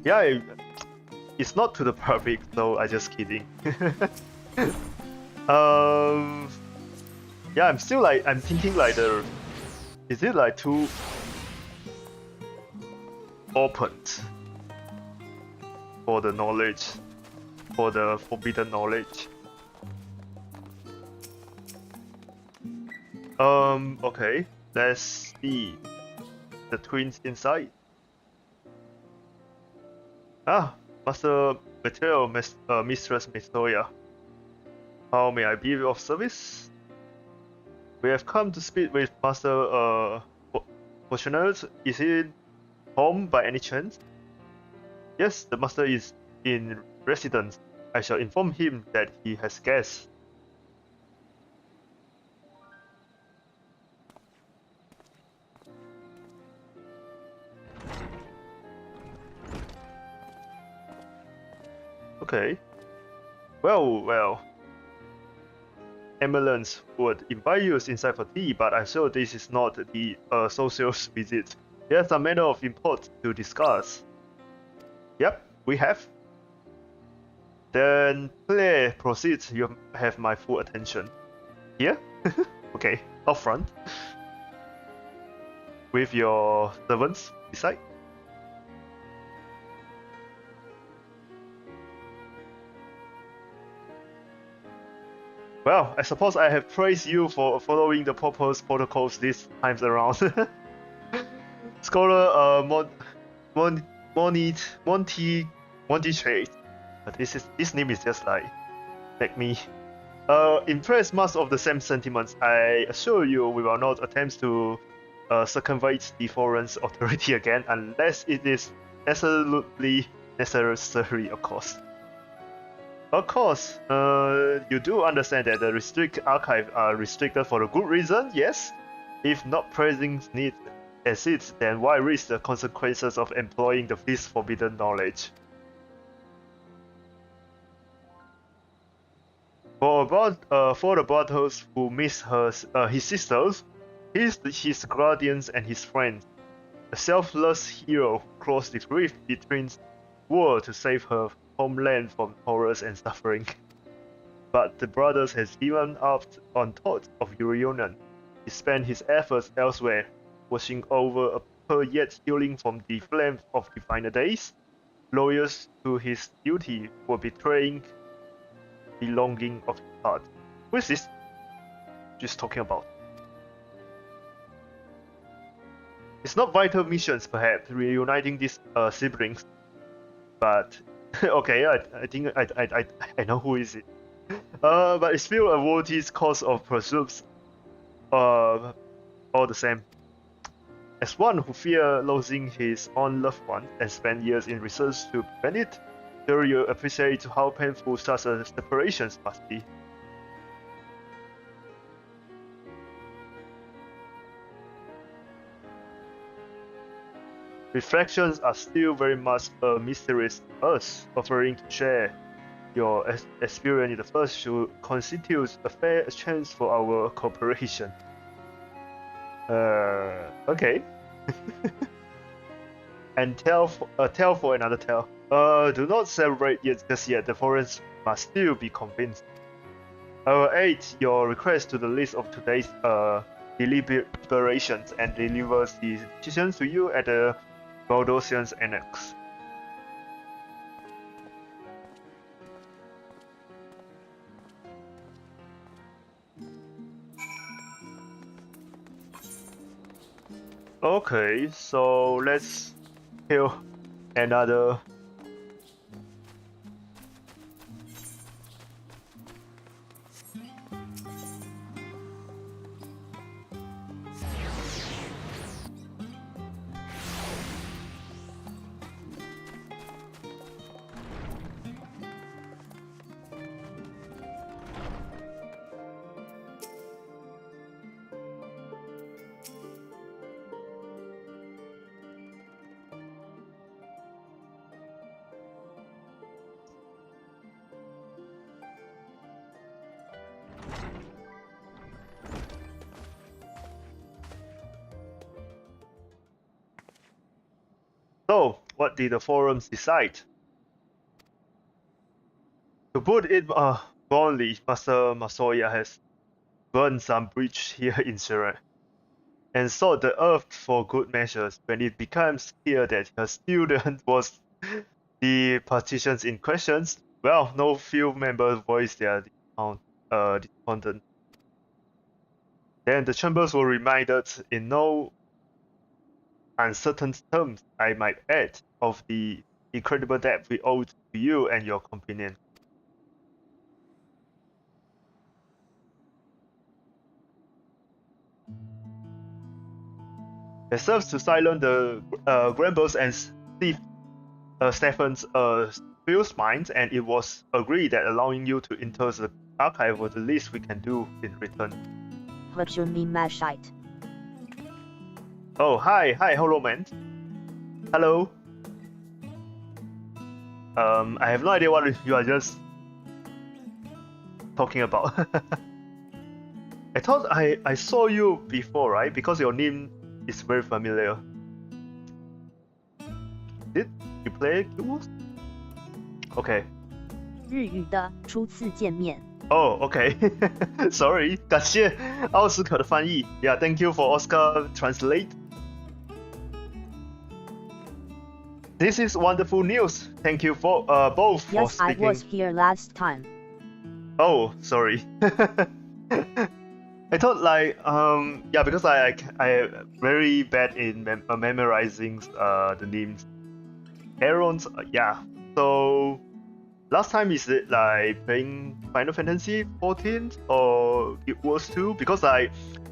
Yeah, it's not to the perfect, so I just kidding. Yeah, I'm still like I'm thinking like is it like too open for the knowledge, for the forbidden knowledge? Okay, let's see the twins inside. Ah, Master Material, Mistress Mistoya. How may I be of service? We have come to speak with Master Fortunatus. Is he home by any chance? Yes, the master is in residence. I shall inform him that he has guests. Okay. Well. Emerlance would invite you inside for tea, but I'm sure this is not the social visit. There's a matter of import to discuss. Yep, we have. Then please proceed. You have my full attention. Here? Okay, up front. With your servants beside. Well, I suppose I have praised you for following the proposed protocols this time around. Scholar Monty Trade. But this name is just like me. Impressed much of the same sentiments. I assure you we will not attempt to circumvent the foreign authority again unless it is absolutely necessary, of course. Of course, you do understand that the restricted archives are restricted for a good reason, yes? If not pressing need exists, then why risk the consequences of employing this forbidden knowledge? For the brothers who miss his sisters, his guardians and his friends, a selfless hero crossed the rift between worlds to save her homeland from horrors and suffering. But the brothers has given up on thought of reunion. He spent his efforts elsewhere, watching over her yet healing from the flames of the final days, loyal to his duty for betraying the longing of his heart. Who is this? Just talking about. It's not vital missions, perhaps, reuniting these siblings, but okay, I think I know who is it. But it's still a worthy cause of pursuits. All the same. As one who fears losing his own loved one and spent years in research to prevent it, sure you appreciate how painful such a separation must be. Reflections are still very much a mystery to us. Offering to share your experience in the first should constitute a fair chance for our cooperation. Okay. And tell for another tale. Do not celebrate yet just yet. The foreigners must still be convinced. I will add your request to the list of today's deliberations and deliver the decisions to you at the Baldosian's Annex. Okay, so let's kill another. So, what did the forums decide? To put it bluntly, Master Masoya has burned some bridge here in Shiran, and sought the earth for good measures. When it becomes clear that her student was the partitions in questions, well, no few members voiced their discontent. Then the chambers were reminded in no uncertain terms, I might add, of the incredible debt we owed to you and your companion. It serves to silence the Grumbles and Stefan's fuse minds, and it was agreed that allowing you to enter the archive was the least we can do in return. What you mean, Mashite? Oh, hi, hello, man. Hello. I have no idea what you are just talking about. I thought I saw you before, right? Because your name is very familiar. Did you play Cubos? Okay. 日语的初次见面。 Oh, okay. Sorry. 感谢奥斯卡的翻译。Yeah, thank you for Oscar translate. This is wonderful news. Thank you for both for Yes, I speaking. was here last time. Oh, sorry. I thought like yeah, because I very bad in memorizing the names. Aaron's yeah. So last time is it like playing Final Fantasy 14 or it was 2? Because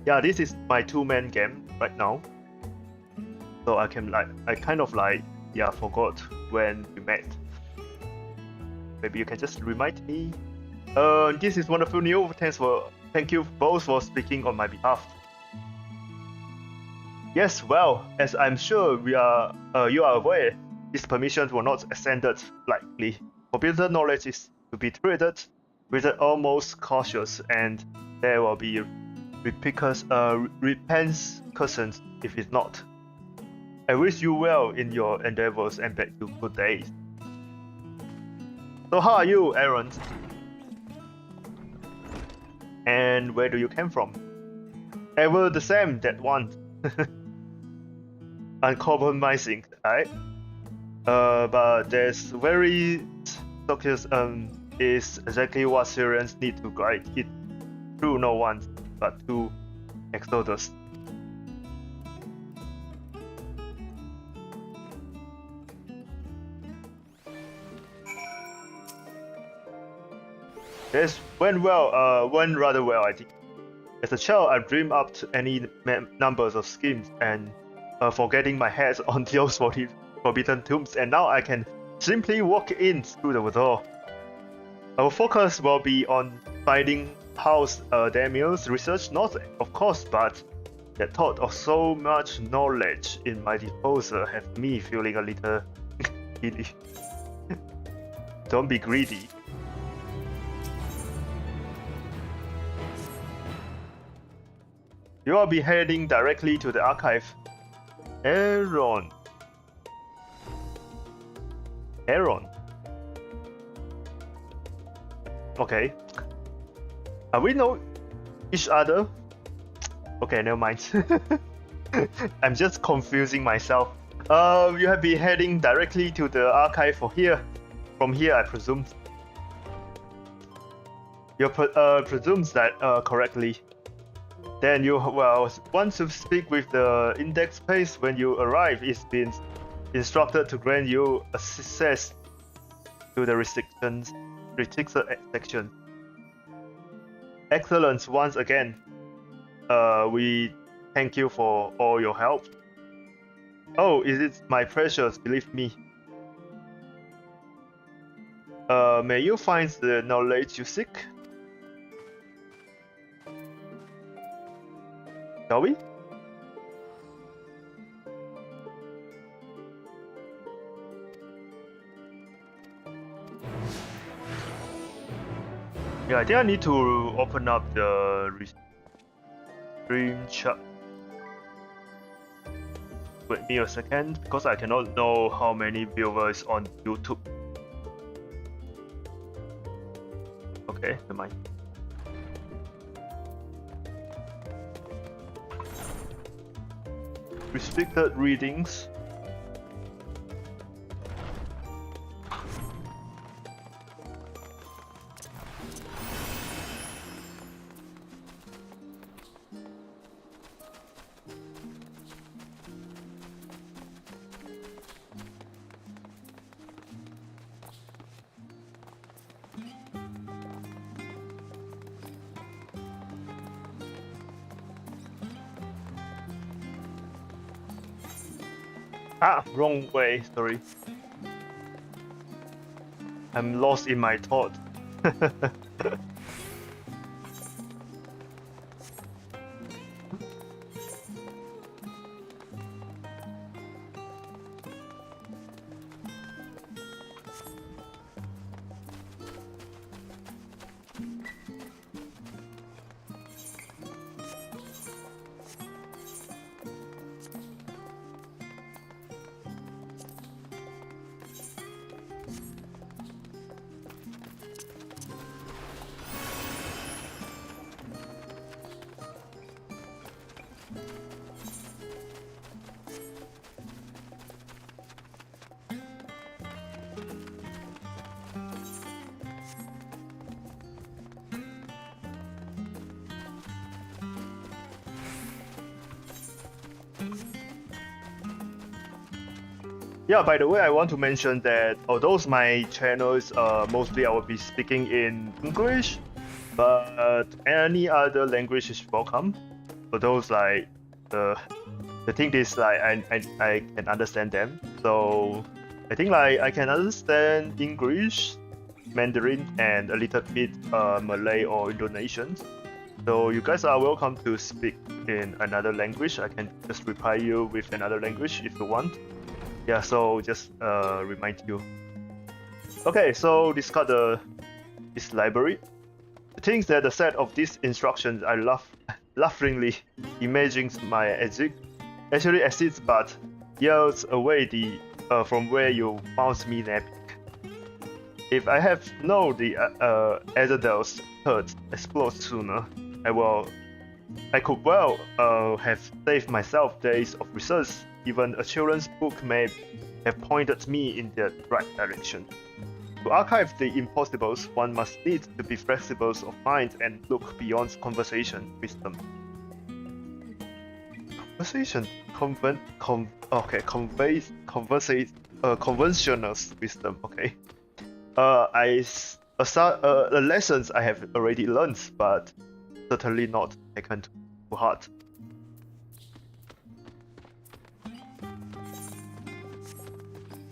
yeah, this is my 2-man game right now. So I can I kind of yeah, forgot when we met. Maybe you can just remind me. This is wonderful news. Thank you both for speaking on my behalf. Yes, well, as I'm sure you are aware, these permissions were not extended lightly. Forbidden knowledge is to be treated with the utmost cautious, and there will be repercussions if it's not. I wish you well in your endeavors and back to good days. So how are you, Aaron? And where do you come from? Ever the same, that one. Uncompromising, right? But there's very focus is exactly what Syrians need to guide it through no one but to Exodus. This went rather well, I think. As a child, I dreamed up to any numbers of schemes and forgetting my head on those forbidden tombs, and now I can simply walk in through the door. Our focus will be on finding House Damiel's research, not of course, but the thought of so much knowledge in my disposal have me feeling a little giddy. Don't be greedy. You will be heading directly to the archive. Aaron. Okay. We know each other? Okay, never mind. I'm just confusing myself. You have been heading directly to the archive from here, I presume. You presumes that correctly. Then you want to speak with the index page when you arrive. It's been instructed to grant you access to the restricted section. Excellent once again. We thank you for all your help. Oh, is it my pleasure, believe me. May you find the knowledge you seek? Shall we? Yeah, I think I need to open up the stream chat. Wait me a second, because I cannot know how many viewers on YouTube. Okay, never mind. Restricted readings. Ah, wrong way, sorry. I'm lost in my thought. Yeah, by the way, I want to mention that although my channel is mostly I will be speaking in English, but any other language is welcome. For those like the thing is like I can understand them. So I think like I can understand English, Mandarin, and a little bit Malay or Indonesian. So you guys are welcome to speak in another language. I can just reply you with another language if you want. Yeah, so just remind you. Okay, so discard this library. The things that the set of these instructions I laughingly imagines my exit actually exits but yields away the from where you found me napping. If I have known the Azadel's hurt explode sooner, I could well have saved myself days of research. Even a children's book may have pointed me in the right direction. To archive the impossibles, one must need to be flexible of mind and look beyond conversation wisdom. Conventional wisdom. Okay. The lessons I have already learned, but certainly not taken to heart.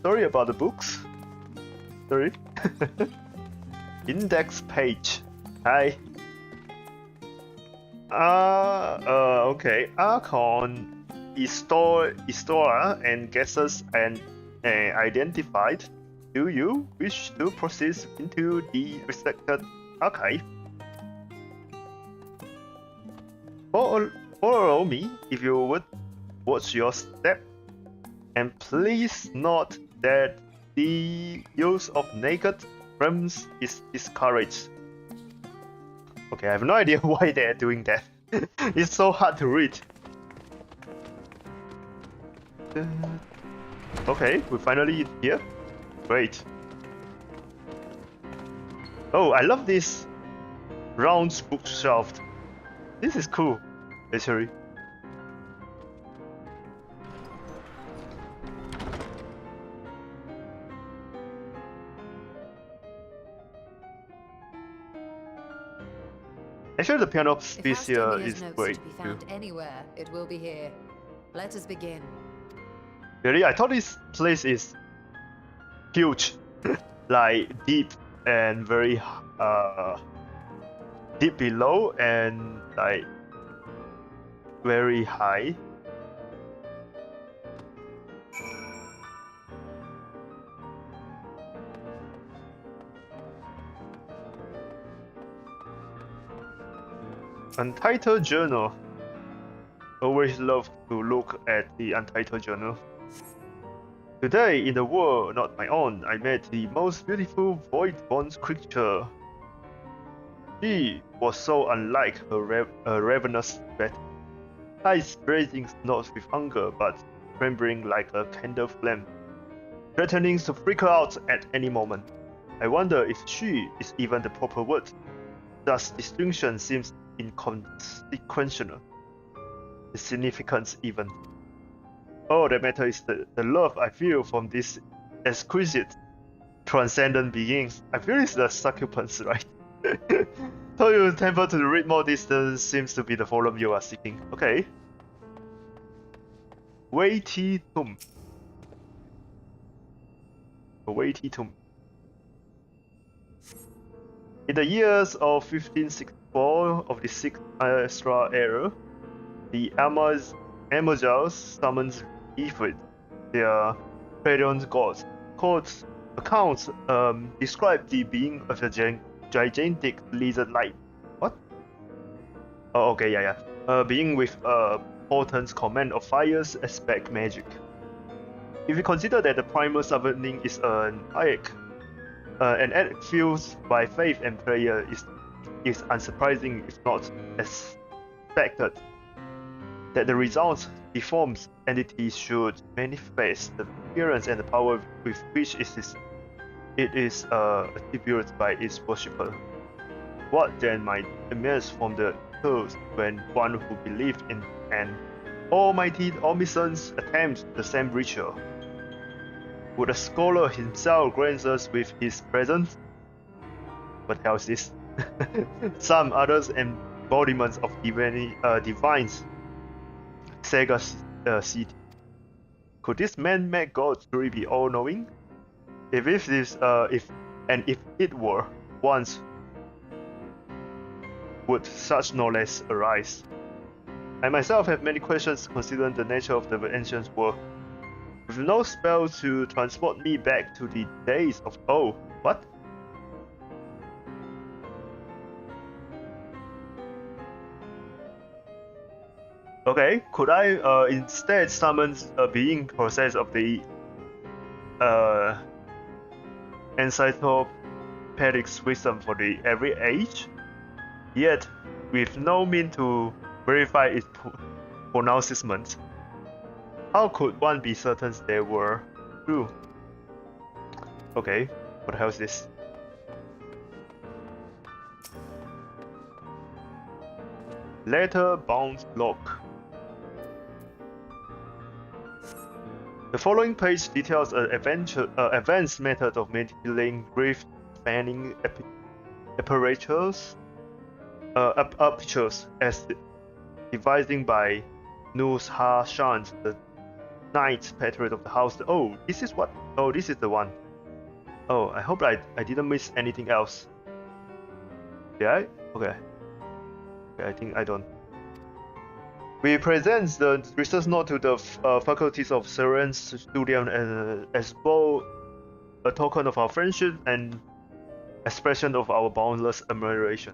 Sorry about the books. Sorry. Index page. Hi. Okay. Archon Istora and guesses and identified. Do you wish to proceed into the respected archive? Follow me if you would. Watch your step. And please note that the use of naked frames is discouraged. Okay, I have no idea why they're doing that. It's so hard to read. Okay, we're finally here. Great. Oh, I love this round bookshelf. This is cool, actually. Actually, the piano piece here is great to be found anywhere, it will be here. Let us begin. Really, I thought this place is huge, like deep and very deep below and like very high. Untitled Journal. Always love to look at the Untitled Journal. Today, in a world not my own, I met the most beautiful void-born creature. She was so unlike her ravenous battle. Eyes blazing not with hunger, but trembling like a candle flame, threatening to freak out at any moment. I wonder if she is even the proper word. Thus, distinction seems inconsequential. The significance even. All that matters is the love I feel from this exquisite, transcendent beings. I feel it's the succubus, right? Told you temple to read more distance seems to be the forum you are seeking. Okay. Weighty tomb. weighty to me. In the years of 1564 of the 6th Astra era, the Amazons summoned Ifrit, their Praetorian gods. Court accounts describe the being of a gigantic lizard-like. What? Oh, okay, yeah. Being with potent command of fire's aspect magic. If you consider that the primal summoning is an act fueled by faith and prayer is unsurprising if not expected. That the result deforms entities should manifest the appearance and the power with which it is attributed by its worshipper. What then might emerge from the earth when one who believed in an almighty omniscience attempts the same ritual? Would a scholar himself grant us with his presence? What else is this? Some others embodiments of divines Sega City. Could this man-made god truly be all-knowing? If it were, once would such knowledge arise? I myself have many questions considering the nature of the ancient world. With no spell to transport me back to the days of what? Okay, could I instead summon a being process of the encyclopedic wisdom for the every age? Yet, with no means to verify its pronouncement. How could one be certain they were true? Okay, what the hell is this? Letter bound lock. The following page details an advanced method of manipulating rift fanning apertures as devised by Nus Ha-Shant, the Knight Patriot of the house. Oh, this is what? Oh, this is the one. Oh, I hope I didn't miss anything else. Did I? Okay. I think I don't. We present the research note to the faculties of Seren's Studium as both a token of our friendship and expression of our boundless admiration.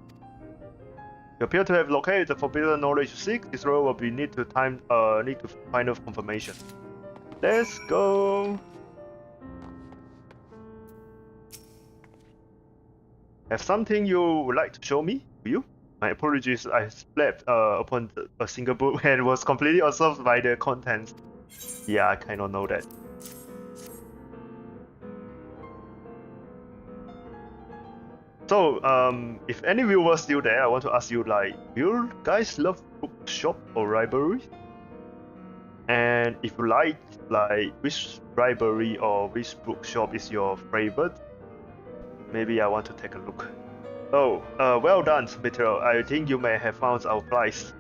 We appear to have located the forbidden knowledge you seek. This role will be need to final confirmation. Let's go. Have something you would like to show me? Do you? My apologies, I slept upon a single book and was completely absorbed by the contents. Yeah, I kind of know that. So, if any viewers still there, I want to ask you, like, do you guys love bookshop or library? And if you like, which library or which bookshop is your favorite? Maybe I want to take a look. Oh, well done, Metro. I think you may have found our prize.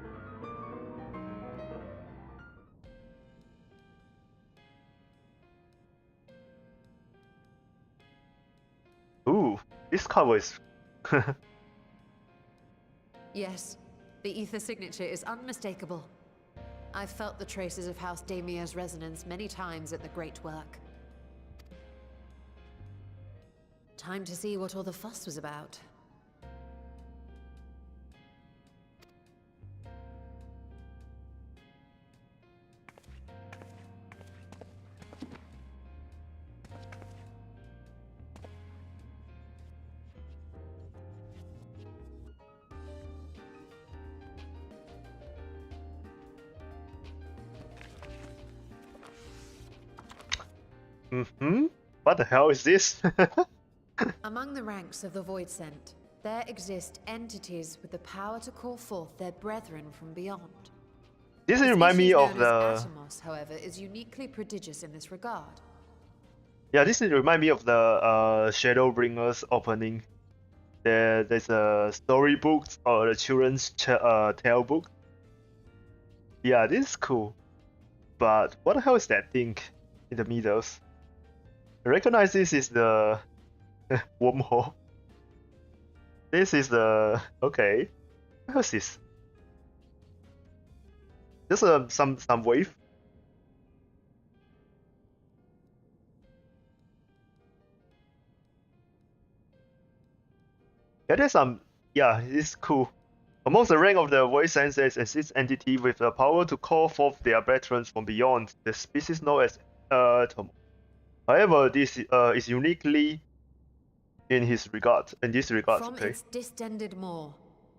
Ooh, this cover is... Yes, the ether signature is unmistakable. I've felt the traces of House Damia's resonance many times at the Great Work. Time to see what all the fuss was about. What the hell is this? Among the ranks of the Void Sent, there exist entities with the power to call forth their brethren from beyond. This reminds me of the... Atomos, however, is uniquely prodigious in this regard. Yeah, this reminds me of the Shadowbringers opening. There's a storybook or a children's tale book. Yeah, this is cool. But what the hell is that thing in the middle? I recognize this is the wormhole. This is the okay. What's this? Just some wave. Yeah, there's some. Yeah, it's cool. Amongst the rank of the voice sensors exists entity with the power to call forth their veterans from beyond, the species known as Atomos. However, this is uniquely in this regard. From Okay. its distended maw,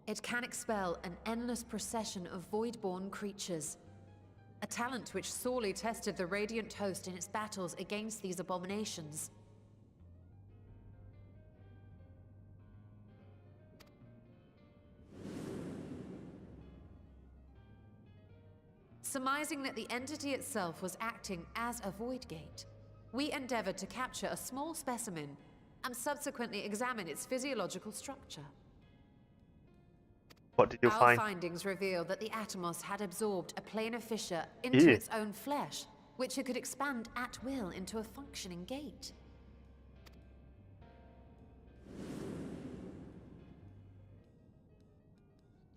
it can expel an endless procession of void-born creatures. A talent which sorely tested the Radiant host in its battles against these abominations. Surmising that the entity itself was acting as a void gate, we endeavored to capture a small specimen and subsequently examine its physiological structure. What did you Our find? findings revealed that the Atomos had absorbed a planar fissure into its own flesh, which it could expand at will into a functioning gate.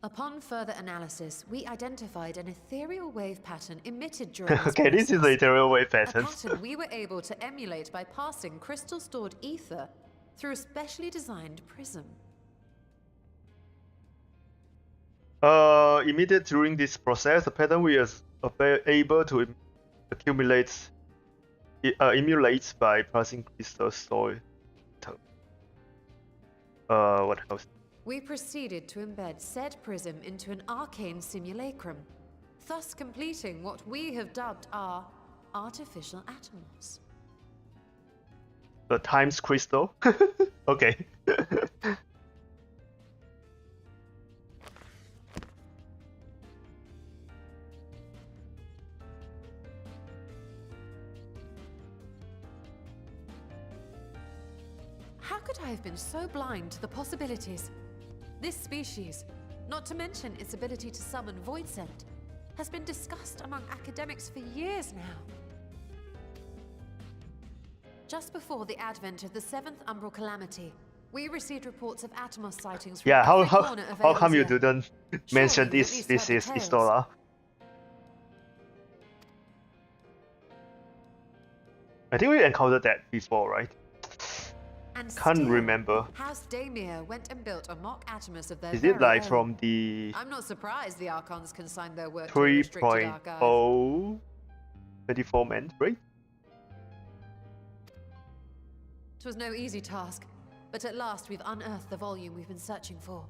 Upon further analysis, we identified an ethereal wave pattern emitted during this Okay, this is the process. ethereal wave A pattern. pattern we were able to emulate by passing crystal-stored ether through a specially designed prism. Immediate during this process, the pattern we are able to accumulate, emulate by passing crystal soil. What else? We proceeded to embed said prism into an arcane simulacrum, thus completing what we have dubbed our artificial Atomos. The times crystal. Okay. How could I have been so blind to the possibilities? This species, not to mention its ability to summon void scent, has been discussed among academics for years now. Just before the advent of the 7th Umbral Calamity, we received reports of Atomos sightings from Yeah, every corner of how come you Eorzea. didn't mention Surely you at this? least This heard is the tales. Istola. I think we encountered that before, right? And Can't still, remember. House Daemir went and built a mock Atomos of their Is very it like own. from the I'm not surprised the Archons consigned their work to a restricted archive. 3.0 24 man, right? It was no easy task, but at last we've unearthed the volume we've been searching for.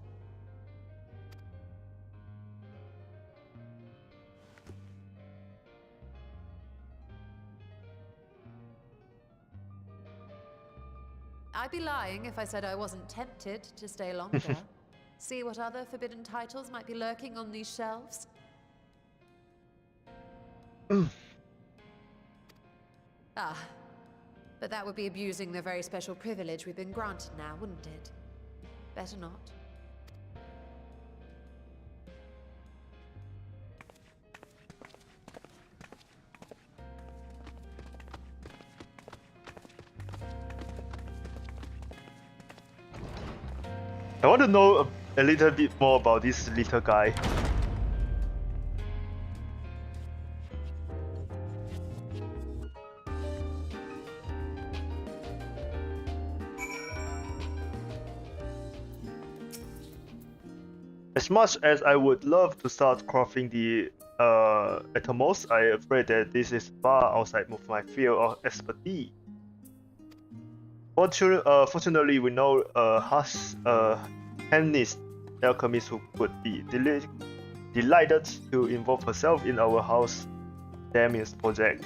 I'd be lying if I said I wasn't tempted to stay longer. See what other forbidden titles might be lurking on these shelves. Ah, but that would be abusing the very special privilege we've been granted now, wouldn't it? Better not. I want to know a little bit more about this little guy. As much as I would love to start crafting the Atomos, I am afraid that this is far outside of my field of expertise. Fortunately, we know Hannis alchemist who would be delighted to involve herself in our house Damien's project.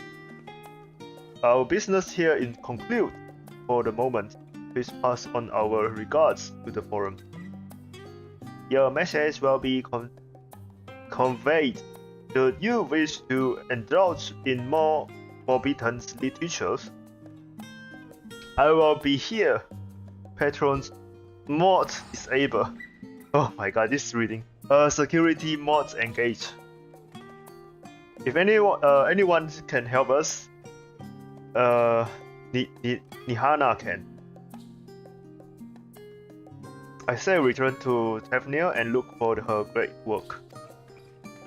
Our business here is concluded for the moment. Please pass on our regards to the forum. Your message will be conveyed. Should you wish to indulge in more forbidden literatures, I will be here. Patrons mod disable. Oh my god, this reading. Security mods engage. If anyone can help us, Nihana can. I say return to Tefnir and look for her great work.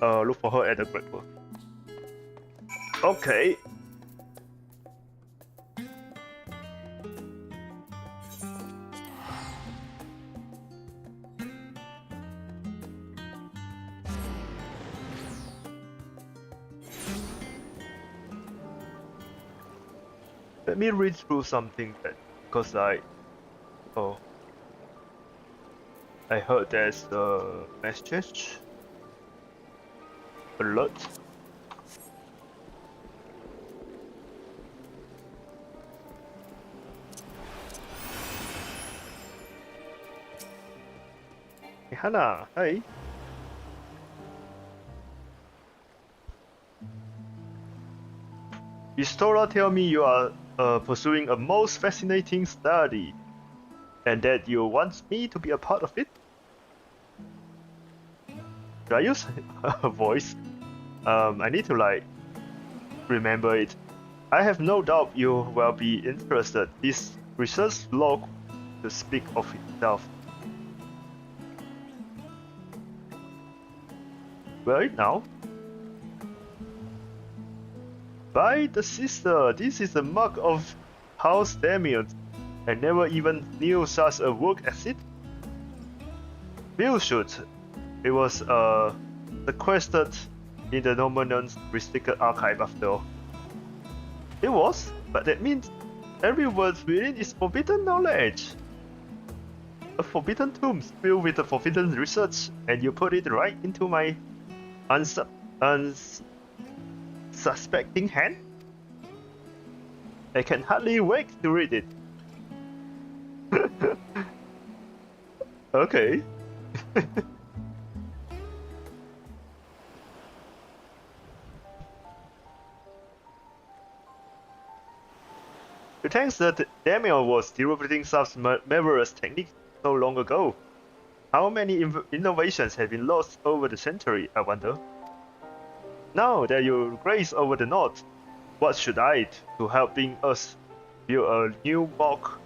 Look for her at the great work. Okay. Let me read through something that, because I heard there's a message alert. Hey, Hannah, hey. Istora tell me you are pursuing a most fascinating study, and that you want me to be a part of it? Should I use her voice? I need to like remember it. I have no doubt you will be interested. This research log to speak of itself. Well, now. By the sister, this is the mark of House Damien. I never even knew such a work as it. Bill shoot. It was sequestered in the Norman's restricted archive after all. It was, but that means every word within is forbidden knowledge. A forbidden tomb filled with the forbidden research, and you put it right into my unsuspecting hand? I can hardly wait to read it. Okay. Thanks that Daniel was developing such marvelous techniques so long ago. How many innovations have been lost over the century, I wonder? Now that you graze over the north, what should I do to helping us build a new mock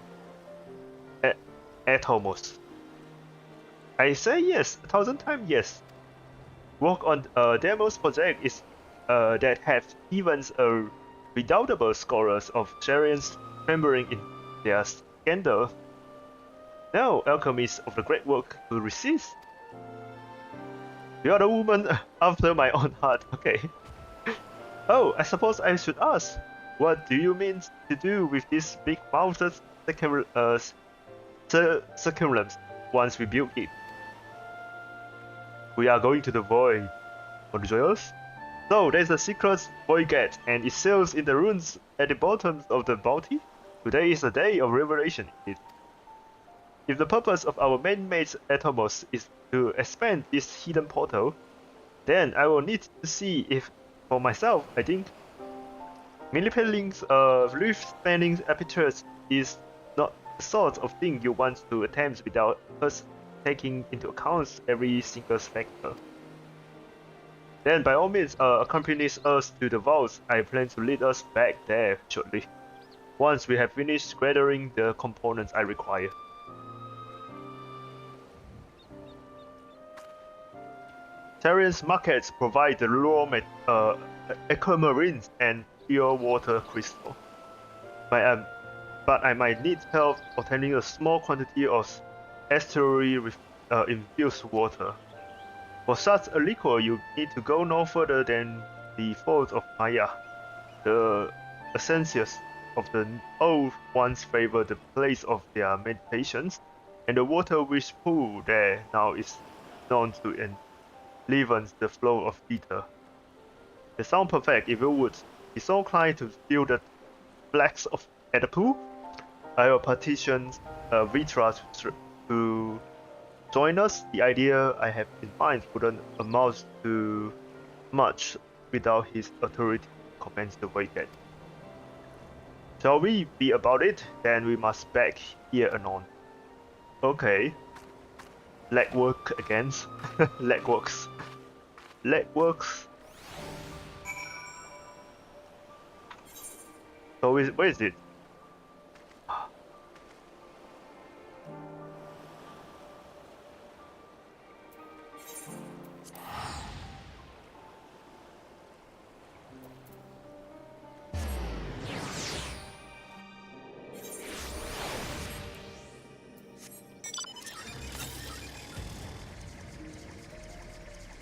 Atomos? I say yes, 1,000 times yes. Work on Demos project is that have even redoubtable scholars of Sharians trembling in their scandal. No alchemists of the great work to resist. You are the woman after my own heart, okay. Oh, I suppose I should ask, what do you mean to do with this big-mouthed succulent once we build it? We are going to the void. Joyous? So, there's a secret void gate, and it sails in the ruins at the bottom of the bounty? Today is a day of revelation. If the purpose of our man-made Atomos is to expand this hidden portal, then I will need to see if, for myself, I think, manipulating rift-spanning apertures is not the sort of thing you want to attempt without first taking into account every single factor. Then by all means accompany us to the vaults. I plan to lead us back there shortly, once we have finished gathering the components I require. Terran's markets provide the raw aquamarines and pure water crystal. But I might need help obtaining a small quantity of estuary infused water. For such a liquor, you need to go no further than the folds of Maya. The essences of the old ones favor the place of their meditations, and the water which pool there now is known to enliven the flow of ether. They sound perfect. If you would be so inclined to steal the flags at the pool, I will petition Vitra to join us. The idea I have in mind wouldn't amount to much without his authority to commence the void gate. Shall we be about it? Then we must back here anon. Okay. Legwork again. Legworks. Legworks. So where is it?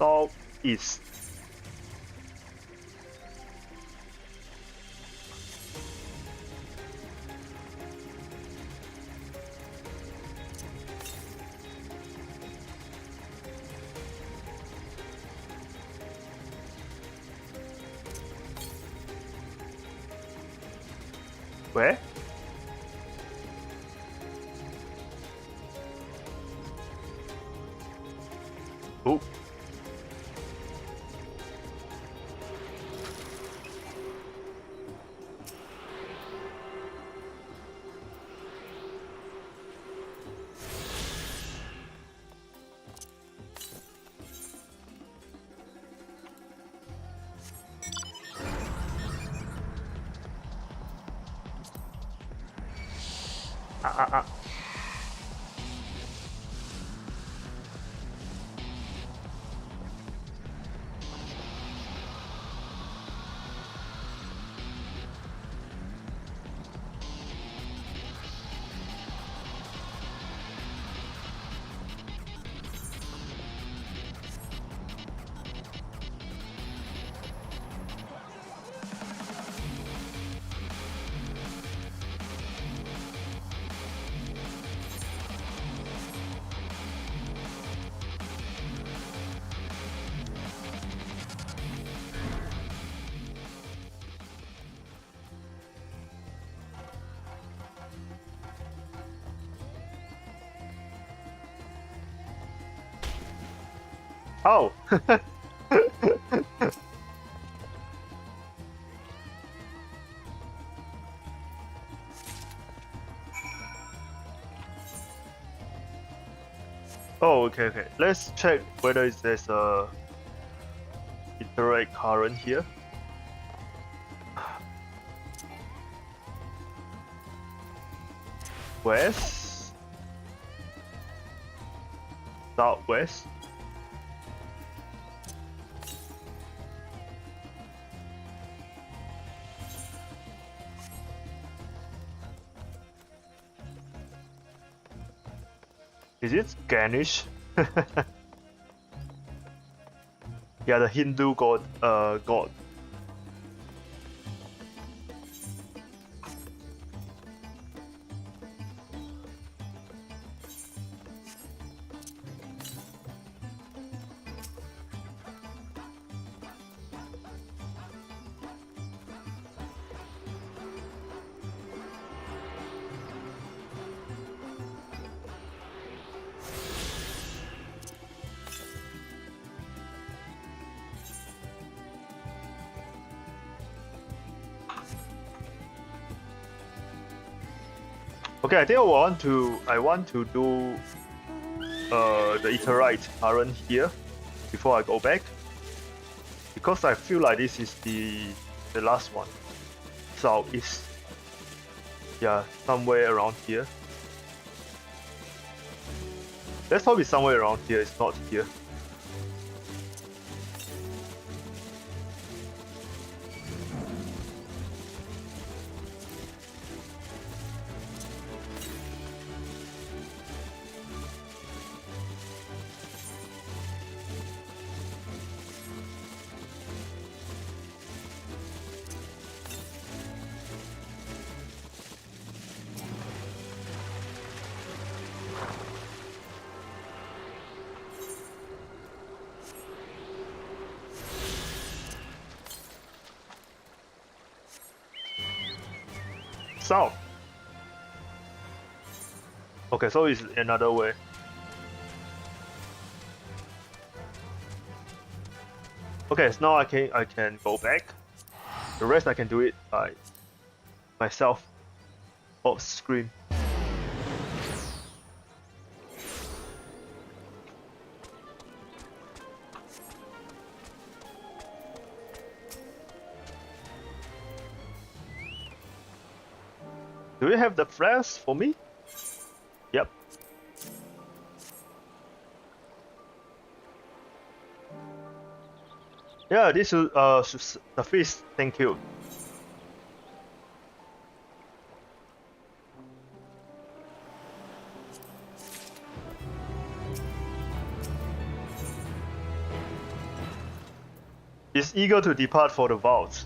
southeast. Where? Oh. Ah. Oh. Oh, okay. Let's check whether there's a interact current here. West, southwest. Is it Ganesh? Yeah, the Hindu god. God. Okay, I think I want to do the iterate current here before I go back, because I feel like this is the last one. Southeast. Yeah, somewhere around here. Let's hope it's somewhere around here. It's not here. South. Okay, so it's another way. Okay, so now I can go back. The rest I can do it by myself off screen. Do you have the flash for me? Yep. Yeah, this should suffice. Thank you. eager to depart for the vault.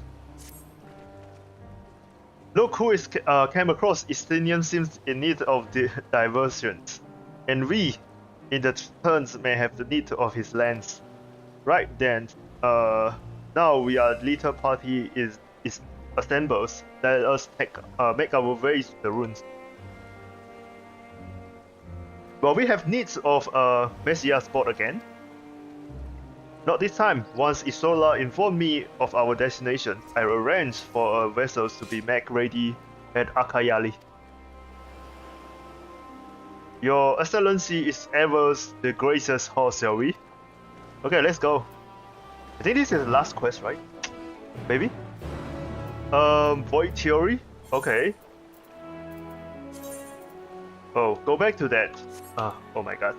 Look who is came across. Estinian seems in need of diversions, and we, in the turns, may have the need of his lands. Right then, now we are little party is assembles. Let us make our way to the ruins. Well, we have needs of Messiah spot again. Not this time. Once Isola informed me of our destination, I arranged for vessels to be made ready at Akayali. Your Excellency is ever the gracious horse, shall we? Okay, let's go. I think this is the last quest, right? Maybe? Void Theory? Okay. Oh, go back to that. Oh my god.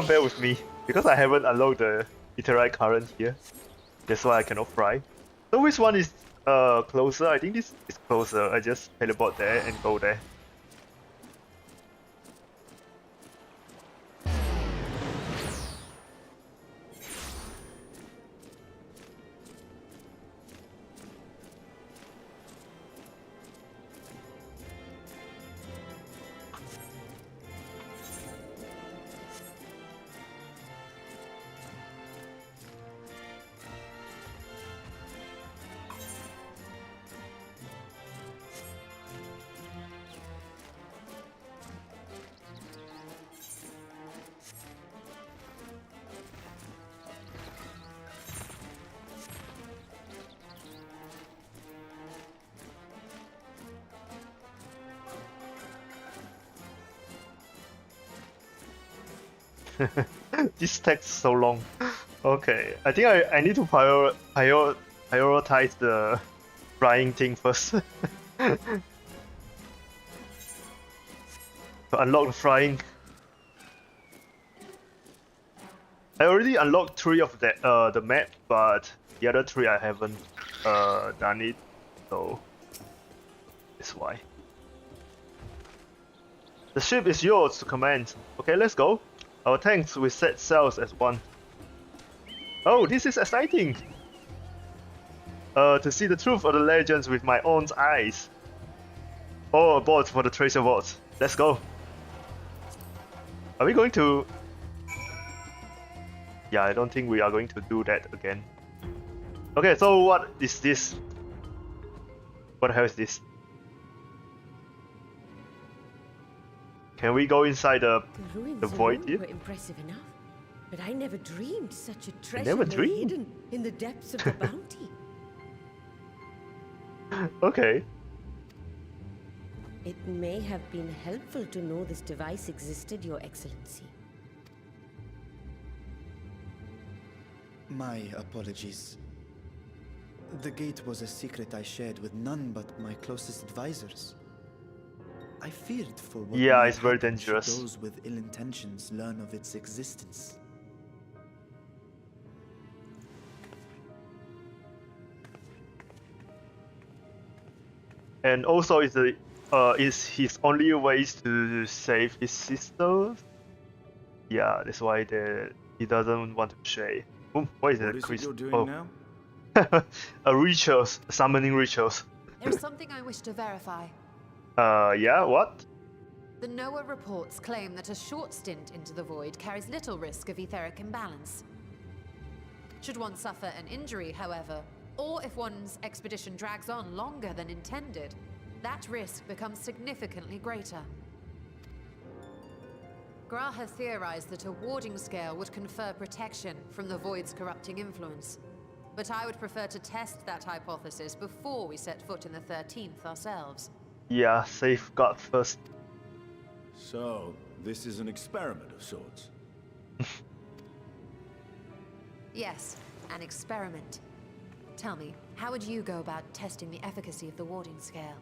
Bear with me. Because I haven't unlocked the Iterite current here. That's why I cannot fly. So which one is closer? I think this is closer. I just teleport there and go there. This takes so long. Okay, I think I need to prioritize the flying thing first. To unlock the flying. I already unlocked 3 of the map, but the other 3 I haven't done it, so that's why. The ship is yours to command. Okay, let's go. Our tanks will set sails as one. Oh, this is exciting! To see the truth of the legends with my own eyes. All aboard for the treasure vault. Let's go. Are we going to... Yeah, I don't think we are going to do that again. Okay, so what is this? What the hell is this? Can we go inside the void here? Were impressive enough, but I never dreamed such a treasure never lay dreamed? hidden in the depths of the bounty. Okay. It may have been helpful to know this device existed, Your Excellency. My apologies. The gate was a secret I shared with none but my closest advisors. I feared for what Yeah, might it's very happen should dangerous. those with ill intentions learn of its existence. And also, is his only ways to save his sister? Yeah, that's why he doesn't want to share. What is What that? is it you're doing Oh. now? Rituals, summoning rituals. There's something I wish to verify. Yeah, what? The NOAA reports claim that a short stint into the void carries little risk of etheric imbalance. Should one suffer an injury, however, or if one's expedition drags on longer than intended, that risk becomes significantly greater. Graha theorized that a warding scale would confer protection from the void's corrupting influence. But I would prefer to test that hypothesis before we set foot in the 13th ourselves. Yeah, safeguard first. So, this is an experiment of sorts. Yes, an experiment. Tell me, how would you go about testing the efficacy of the warding scale?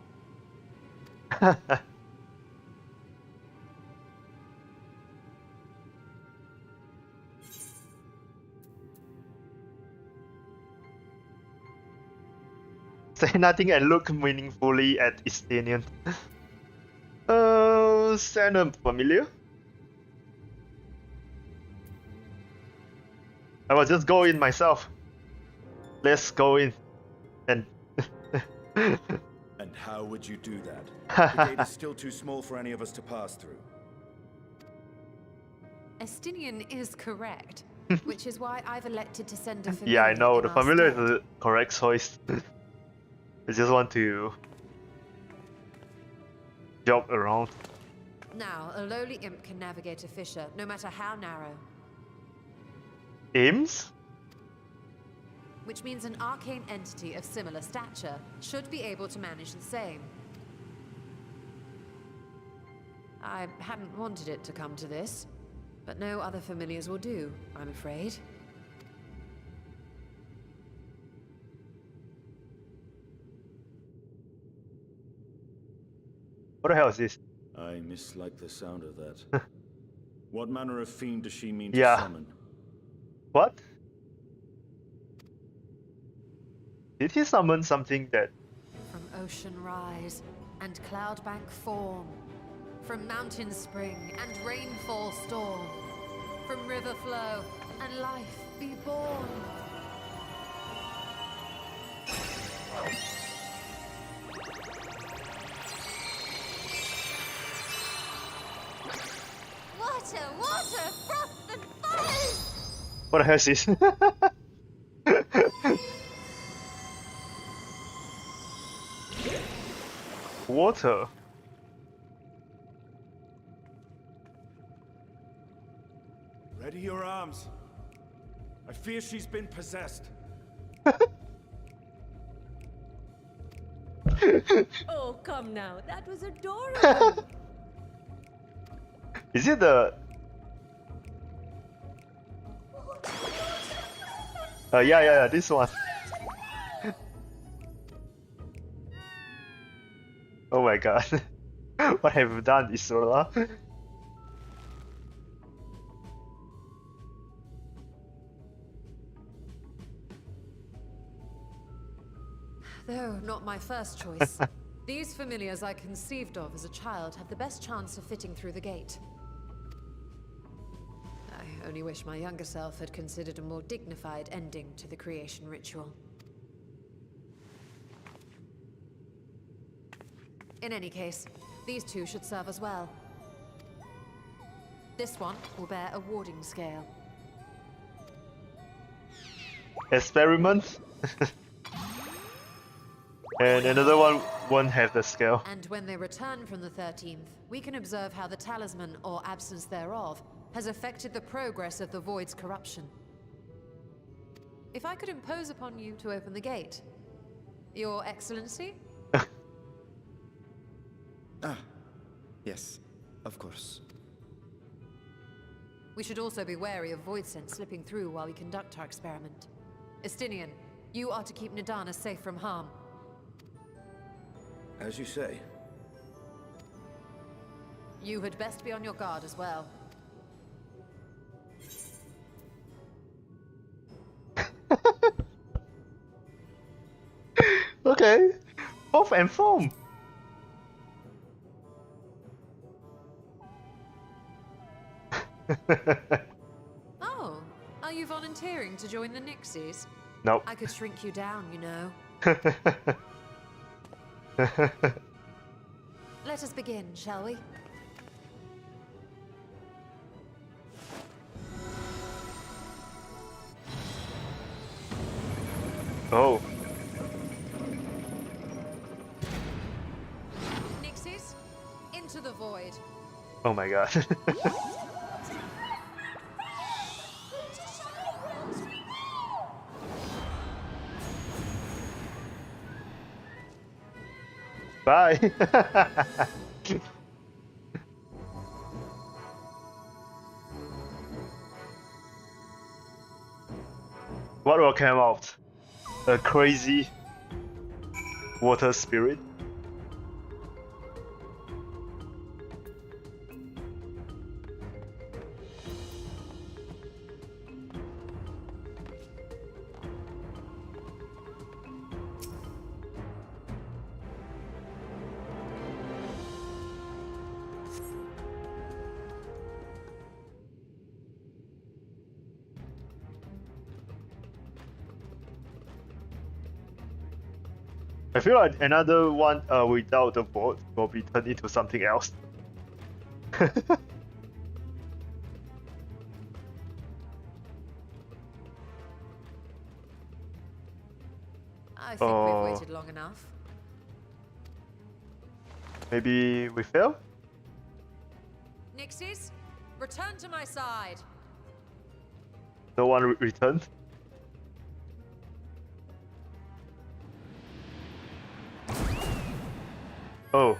Say nothing and look meaningfully at Estinian. Sound familiar? I will just go in myself. let's go in. And And how would you do that? The gate is still too small for any of us to pass through. Estinian is correct, which is why I've elected to send a familiar. yeah, I know in the our familiar is stead. the correct choice. I just want to jump around. Now, a lowly imp can navigate a fissure, no matter how narrow, Imps? which means an arcane entity of similar stature should be able to manage the same. I hadn't wanted it to come to this, but no other familiars will do, I'm afraid. What the hell is this? I mislike the sound of that. What manner of fiend does she mean Yeah. to summon? What? Did he summon something that... From ocean rise and cloudbank form, from mountain spring and rainfall storm, from river flow and life be born. Water, water, froth and fire! What the hell is this? Water. Ready your arms. I fear she's been possessed. Oh, come now. That was adorable. Is it the... yeah, this one. Oh my god. What have you done, Isola? Though not my first choice, these familiars I conceived of as a child have the best chance of fitting through the gate. I only wish my younger self had considered a more dignified ending to the creation ritual. In any case, these two should serve as well. This one will bear a warding scale. Experiment? And another one won't have the scale. And when they return from the 13th, we can observe how the talisman, or absence thereof, has affected the progress of the Void's corruption. If I could impose upon you to open the gate, Your Excellency? Ah, yes, of course. We should also be wary of void scent slipping through while we conduct our experiment. Estinian, you are to keep Nidana safe from harm. As you say. You had best be on your guard as well. Okay. Off and foam. Oh, are you volunteering to join the Nixies? Nope. I could shrink you down, you know. Let us begin, shall we? Oh. Nixies, into the void. Oh my god. Bye. What will come out? A crazy water spirit? I feel like another one without the board will be turned into something else. I think we've waited long enough. Maybe we fail? Nixies, return to my side. No one returned? Oh.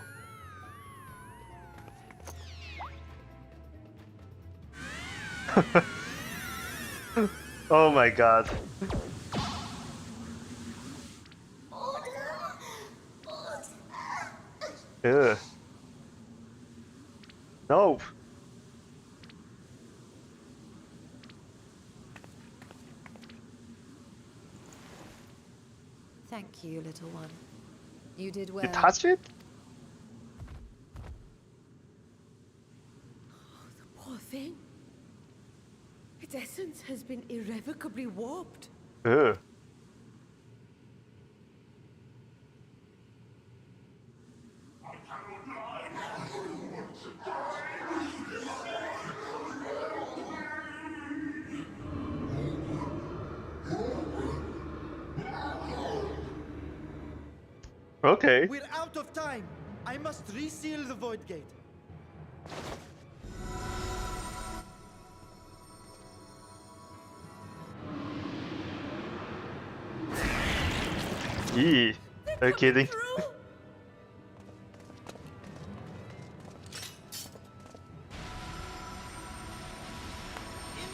Oh my god. Ugh. No. Thank you, little one. You did well. You touched it? Poor thing. Its essence has been irrevocably warped. Ugh. Okay. We're out of time. I must reseal the void gate. Yee. Are you kidding? In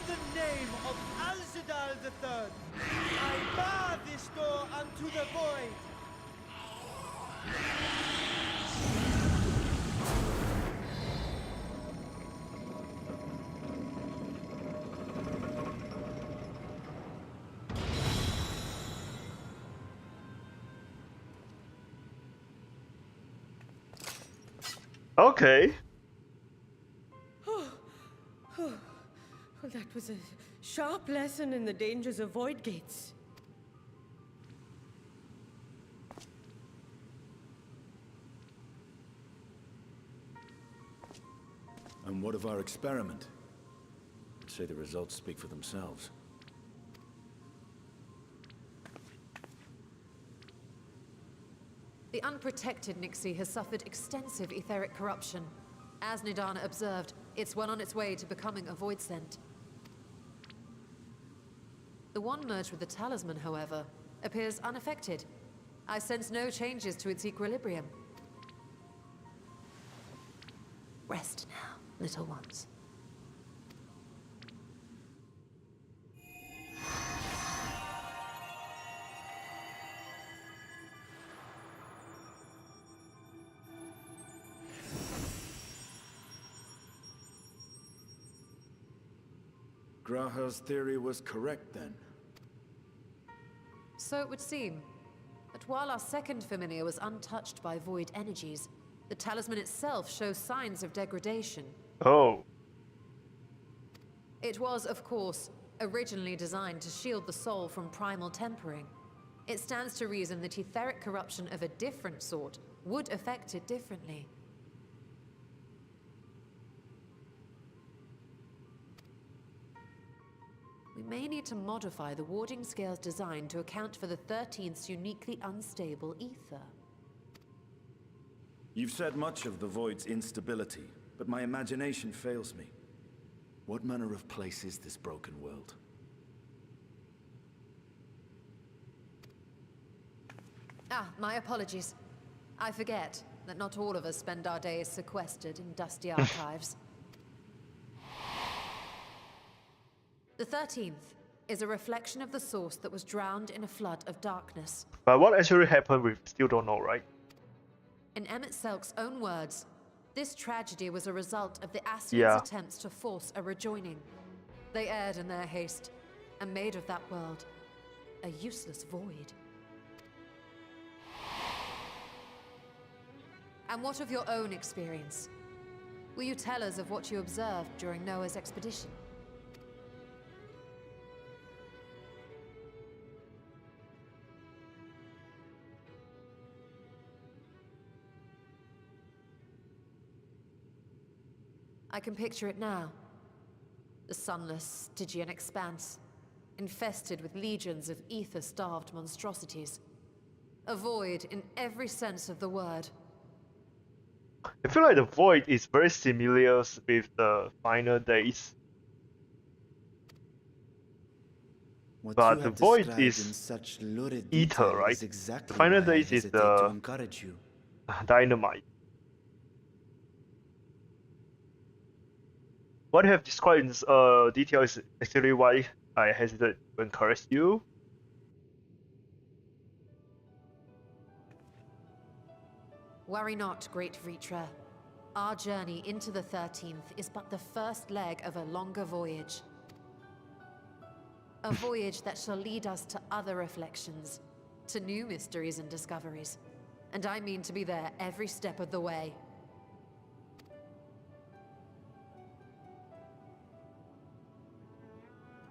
the name of Alzadal III, I bar this door unto the void. Okay. Well, that was a sharp lesson in the dangers of void gates. And what of our experiment? I'd say the results speak for themselves. The unprotected Nixie has suffered extensive etheric corruption. As Nidana observed, it's well on its way to becoming a void scent. The one merged with the talisman, however, appears unaffected. I sense no changes to its equilibrium. Rest now, little ones. Graha's theory was correct then. So it would seem. But while our second familiar was untouched by void energies, the talisman itself shows signs of degradation. Oh. It was, of course, originally designed to shield the soul from primal tempering. It stands to reason that etheric corruption of a different sort would affect it differently. We may need to modify the warding scale's design to account for the 13th's uniquely unstable ether. You've said much of the Void's instability, but my imagination fails me. What manner of place is this broken world? Ah, my apologies. I forget that not all of us spend our days sequestered in dusty archives. The 13th is a reflection of the source that was drowned in a flood of darkness. But what actually happened, we still don't know, right? In Emmett Selk's own words, this tragedy was a result of the Ascians' attempts to force a rejoining. They erred in their haste, and made of that world a useless void. And what of your own experience? Will you tell us of what you observed during Noah's expedition? I can picture it now. The sunless, Stygian expanse, infested with legions of ether-starved monstrosities. A void in every sense of the word. I feel like the void is very similar with the final days. What But you the have void described is in such lurid ether, detail right? is exactly The final why I days is hesitate to the encourage you. dynamite. What you have described in detail is actually why I hesitate to encourage you. Worry not, great Vritra. Our journey into the 13th is but the first leg of a longer voyage. A voyage that shall lead us to other reflections, to new mysteries and discoveries. And I mean to be there every step of the way.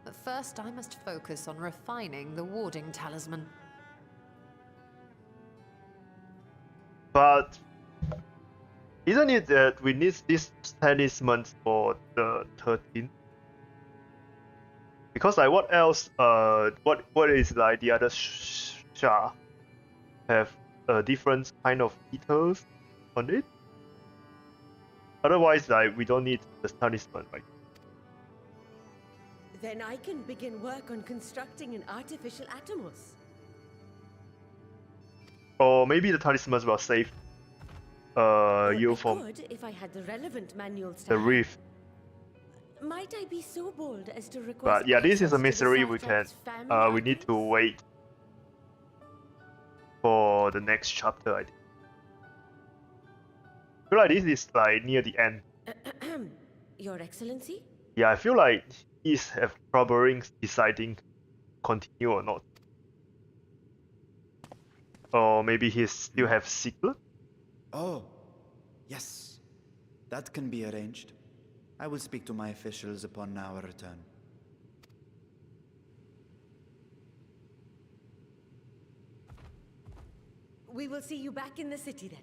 But first, I must focus on refining the warding talisman. But isn't it that we need this talisman for the 13th? Because like what else? What is like the other Sha have a different kind of ethers on it? Otherwise, like we don't need the talisman, right? Then I can begin work on constructing an artificial Atomos. Or maybe the talismans will save you I from could if I had the relevant manuals to the hand. rift. Might I be so bold as to request But yeah, this is access a to the mystery we can. Satrap's family We need to archives? wait for the next chapter. I think. I feel like this is like near the end. Your Excellency? Yeah, I feel like he's have trouble deciding continue or not. Or maybe he still have secret. Oh, yes. That can be arranged. I will speak to my officials upon our return. We will see you back in the city then.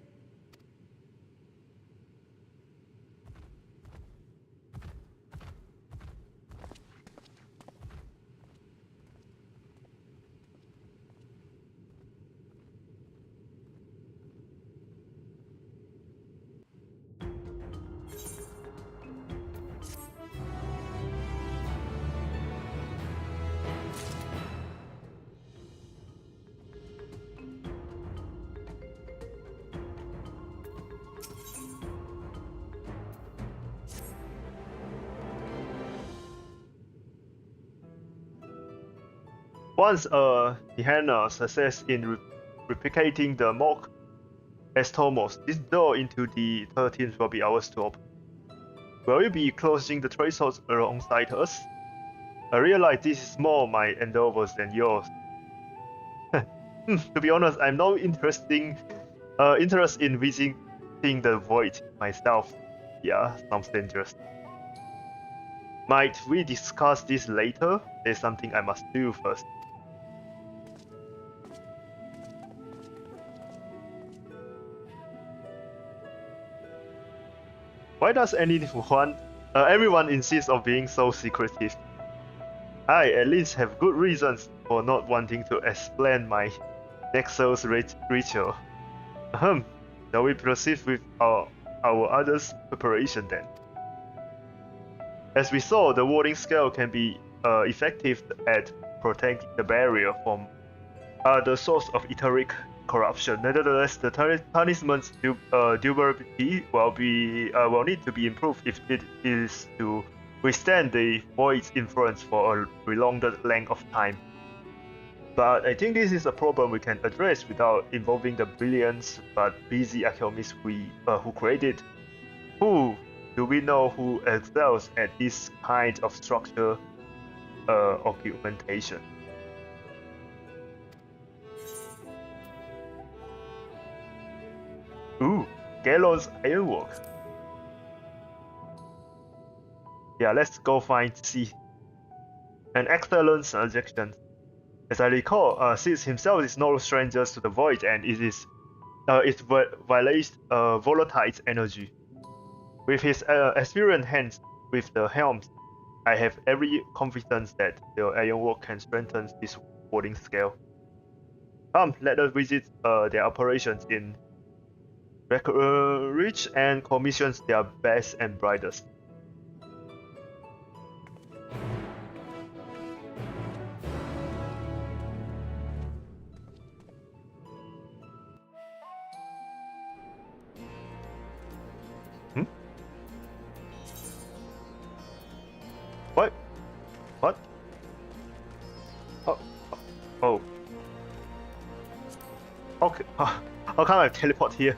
Once he had a success in replicating the mock Estomos, this door into the 13th will be ours to open. Will you be closing the thresholds alongside us? I realize this is more my endeavors than yours. To be honest, I'm not interested in visiting the void myself. Yeah, sounds dangerous. Might we discuss this later? There's something I must do first. Why does everyone insist on being so secretive? I at least have good reasons for not wanting to explain my Nexus ritual. Shall we proceed with our others preparation then? As we saw, the warding scale can be effective at protecting the barrier from the source of etheric corruption. Nevertheless, the talisman's durability will need to be improved if it is to withstand the void's influence for a prolonged length of time. But I think this is a problem we can address without involving the brilliant but busy alchemists who created. Who do we know who excels at this kind of structure augmentation? Ooh, Gallon's ironwork. Yeah, let's go find C. An excellent suggestion. As I recall, Sis himself is no stranger to the void, and it violates volatile energy. With his experienced hands with the helms, I have every confidence that the ironwork can strengthen this warding scale. Come, let us visit their operations in Reach and commission their best and brightest. What? What? Oh. Oh. Okay. How can I teleport here?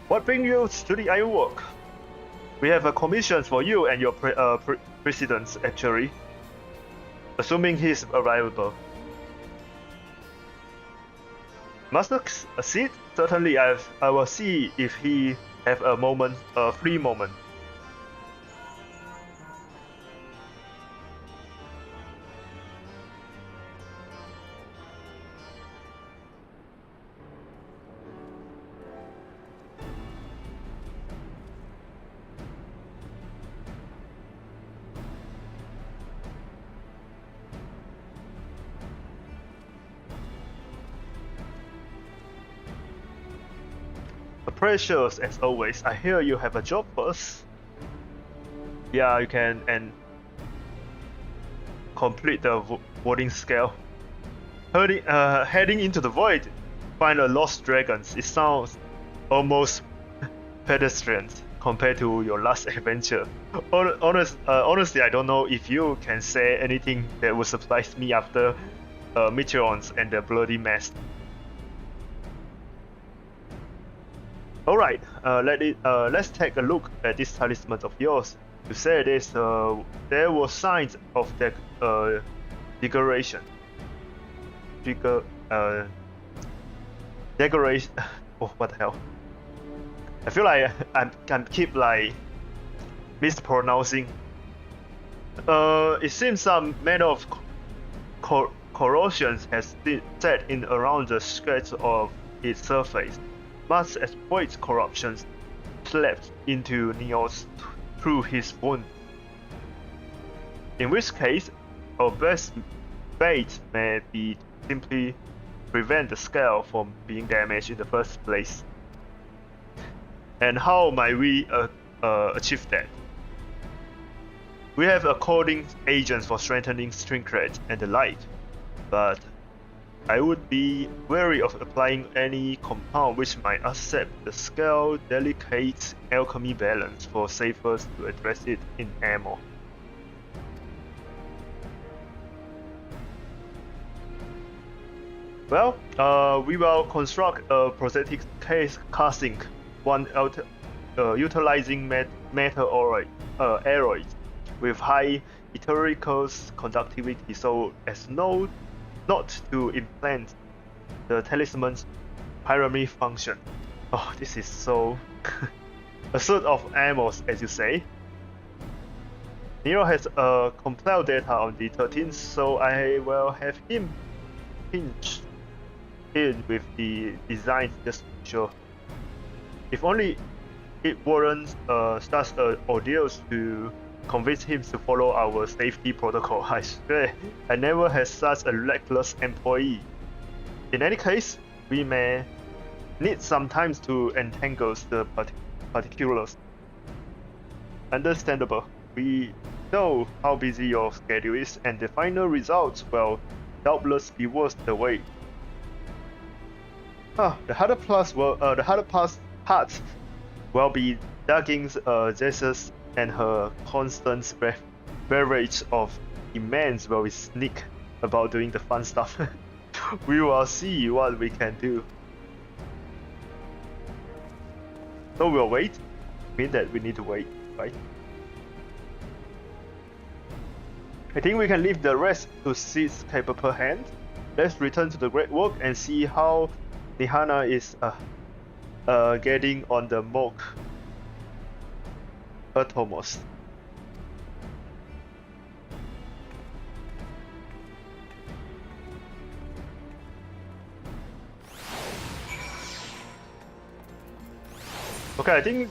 What brings you to the ironwork? We have a commission for you and your president, actually. Assuming he's available. Master Sid? Certainly, I will see if he have a free moment. Precious as always. I hear you have a job for us. Yeah, you can and complete the warding scale. Heading into the void, find a lost dragons. It sounds almost pedestrian compared to your last adventure. Honestly, I don't know if you can say anything that would surprise me after meteorons and the bloody mess. Alright, let's take a look at this talisman of yours. You said there were signs of decoration. Decoration. Oh, what the hell? I feel like I'm keep like mispronouncing. It seems some manner of corrosion has set in around the scratch of its surface. Must exploit corruption slept into Neos through his wound. In which case, our best bet may be to simply prevent the scale from being damaged in the first place. And how might we achieve that? We have according agents for strengthening trinket and the like, but I would be wary of applying any compound which might upset the scale delicate alchemy balance for safer to address it in ammo. Well, we will construct a prosthetic case casing, one utilizing metal alloys with high electrical conductivity so as not to implant the talisman's primary function. Oh, this is so... a sort of ammo, as you say. Nero has compiled data on the 13th, so I will have him pinch in with the design just to be sure. If only it warrants such ordeals to convince him to follow our safety protocol. I swear, I never had such a reckless employee. In any case, we may need some time to entangle the particulars. Understandable. We know how busy your schedule is, and the final results will doubtless be worth the wait. The harder part will be Duggin's Jesus and her constant beverage of immense where we sneak about doing the fun stuff. We will see what we can do. So we'll wait. Mean that we need to wait, right? I think we can leave the rest to Sid's capable hand. Let's return to the Great Work and see how Nihana is getting on the Mock Atomos. Okay, I think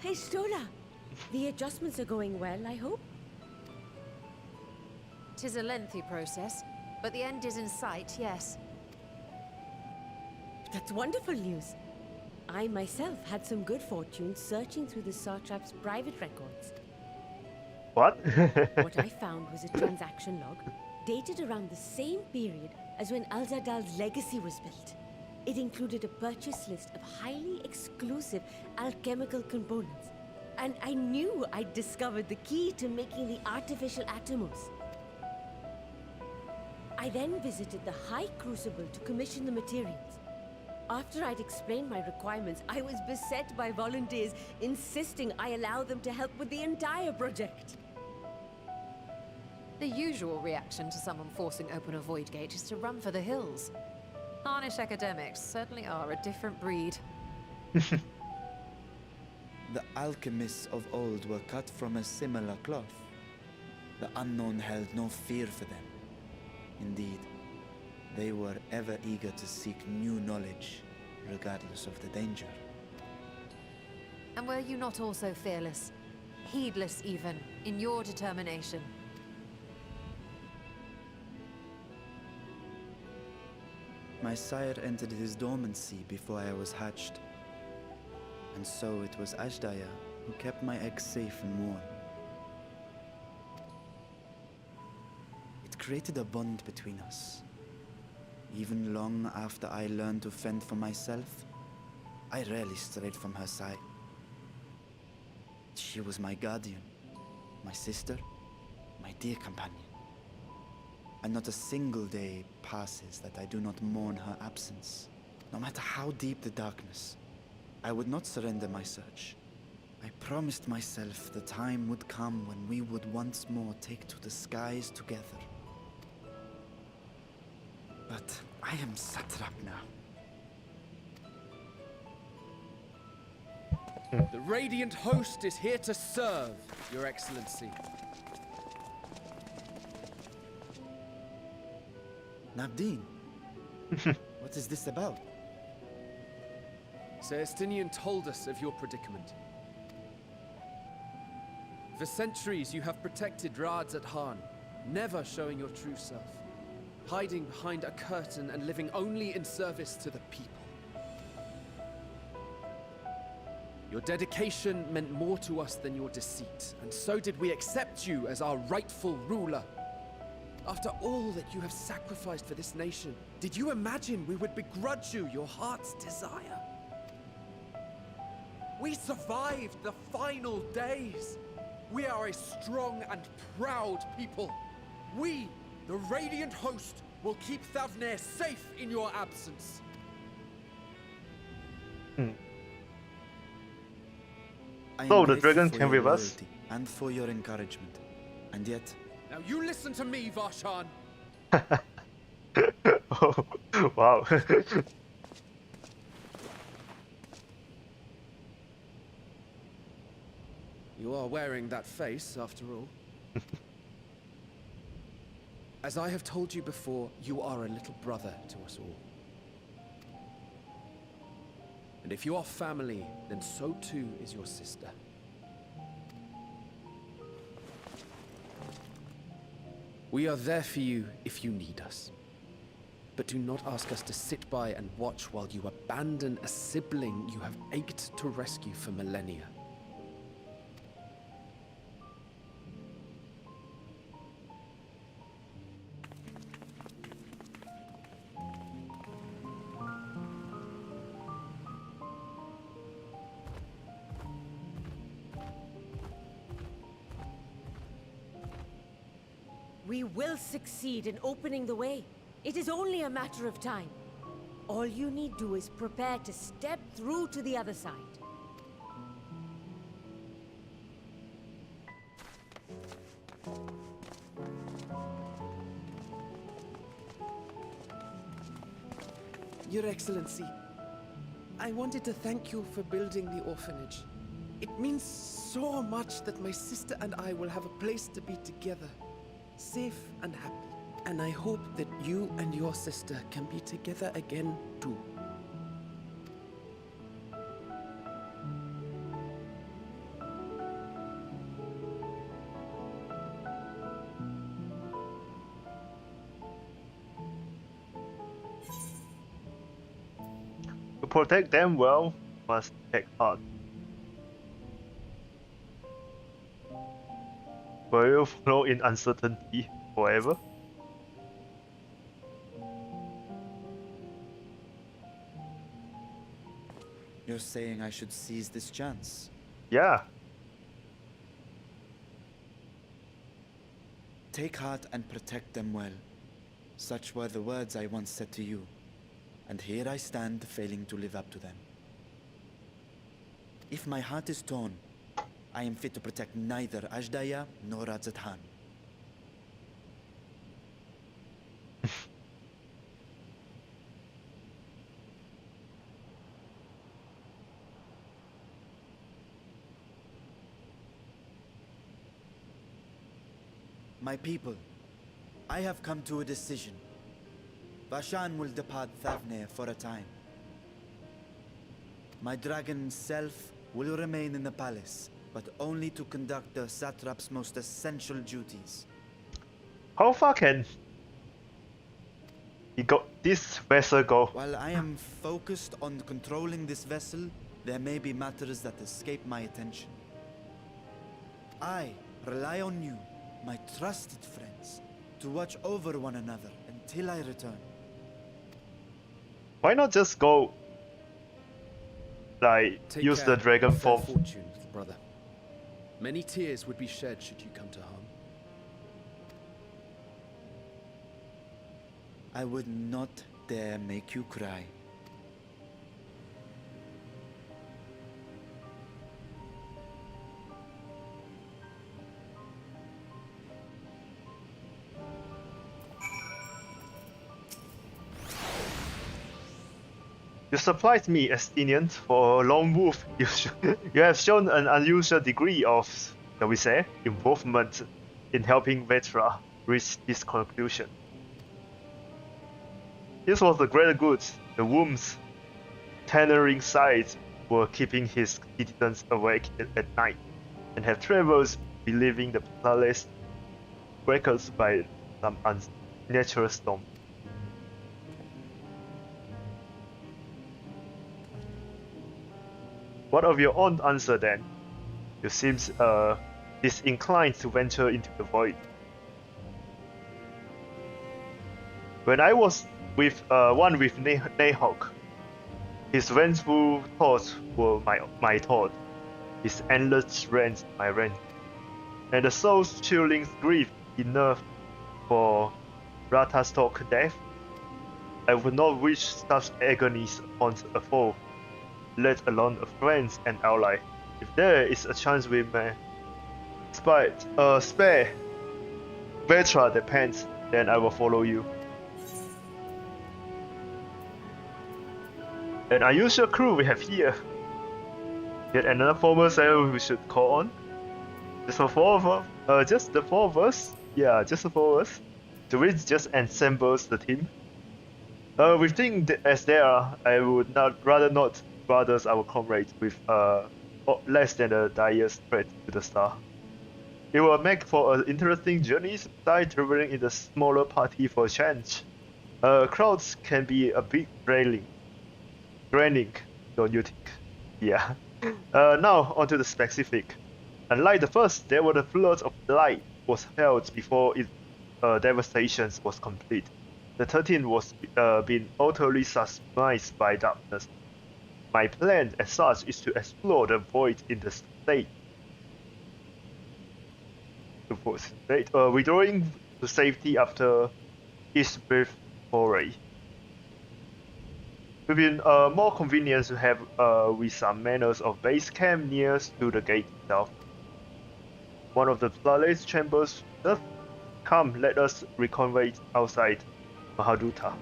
Hey, Stola. The adjustments are going well, I hope? 'Tis a lengthy process, but the end is in sight, yes. That's wonderful news. I myself had some good fortune searching through the Satrap's private records. what? What I found was a transaction log dated around the same period as when Al-Zadal's legacy was built. It included a purchase list of highly exclusive alchemical components. And I knew I'd discovered the key to making the artificial atomos. I then visited the High Crucible to commission the materials. After I'd explained my requirements, I was beset by volunteers insisting I allow them to help with the entire project. The usual reaction to someone forcing open a void gate is to run for the hills. Harnish academics certainly are a different breed. The alchemists of old were cut from a similar cloth. The unknown held no fear for them. Indeed, they were ever eager to seek new knowledge, regardless of the danger. And were you not also fearless, heedless even, in your determination? My sire entered his dormancy before I was hatched. And so it was Ashdaya who kept my eggs safe and warm. It created a bond between us. Even long after I learned to fend for myself, I rarely strayed from her side. She was my guardian, my sister, my dear companion. And not a single day passes that I do not mourn her absence. No matter how deep the darkness, I would not surrender my search. I promised myself the time would come when we would once more take to the skies together. But I am satrap now. The Radiant Host is here to serve, Your Excellency. Nabdeen, what is this about? Sir Estinian told us of your predicament. For centuries you have protected Rads at Han, never showing your true self, hiding behind a curtain and living only in service to the people. Your dedication meant more to us than your deceit, and so did we accept you as our rightful ruler. After all that you have sacrificed for this nation, did you imagine we would begrudge you your heart's desire? We survived the final days. We are a strong and proud people. We, the Radiant Host, will keep Thavnair safe in your absence. I So am the dragon grateful came for your with us? loyalty and for your encouragement. And yet, Now you listen to me, Varshan. Oh, wow. You are wearing that face, after all. As I have told you before, you are a little brother to us all. And if you are family, then so too is your sister. We are there for you if you need us. but do not ask us to sit by and watch while you abandon a sibling you have ached to rescue for millennia. We will succeed in opening the way. It is only a matter of time. All you need do is prepare to step through to the other side. Your Excellency, I wanted to thank you for building the orphanage. It means so much that my sister and I will have a place to be together, safe and happy. And I hope that you and your sister can be together again too. To protect them well, must take heart. Will you flow in uncertainty forever? You're saying I should seize this chance? Yeah. Take heart and protect them well. Such were the words I once said to you. And here I stand, failing to live up to them. If my heart is torn, I am fit to protect neither Ajdaya nor Radzatan. My people, I have come to a decision. Vashan will depart Thavne for a time. My dragon self will remain in the palace, but only to conduct the satrap's most essential duties. How far can this vessel go? While I am focused on controlling this vessel, there may be matters that escape my attention. I rely on you, my trusted friends, to watch over one another until I return. Why not just go, like, Take use the care dragon of their form? fortune, little brother. Many tears would be shed should you come to harm. I would not dare make you cry. You surprised me, Estinian. For a lone wolf, you have shown an unusual degree of, shall we say, involvement in helping Vetra reach this conclusion. This was the greater good. The womb's tethering sides were keeping his citizens awake at night, and have travelers believing the palace breakers by some unnatural storm. What of your own answer then? You seem disinclined to venture into the void. When I was with one with Nahok, his vengeful thoughts were my thought, his endless rant my rant, and the soul's chilling grief enough for Rathastock death. I would not wish such agonies upon a foe, let alone a friend and ally. If there is a chance we may spare Vetra the pants, then I will follow you. An unusual crew we have here. Yet another former sailor we should call on. Just the four of us? Yeah, just the four of us. Do we just ensemble the team? We think that as they are, I would rather not brothers our comrades with less than a direst threat to the star. It will make for an interesting journey, besides traveling in a smaller party for a change. Crowds can be a bit draining, don't you think? Yeah. Now onto the specific. Unlike the first, there were the flood of light was held before its devastation was complete. The 13th was being utterly submerged by darkness. My plan as such is to explore the void in the state. Withdrawing to safety after each brief foray. It would be more convenient to have with some manners of base camp near to the gate itself. One of the palace chambers. Come, let us reconvene outside Mahaduta.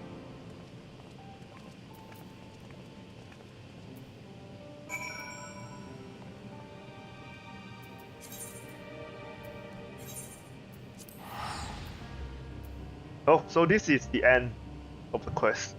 Oh, so this is the end of the quest.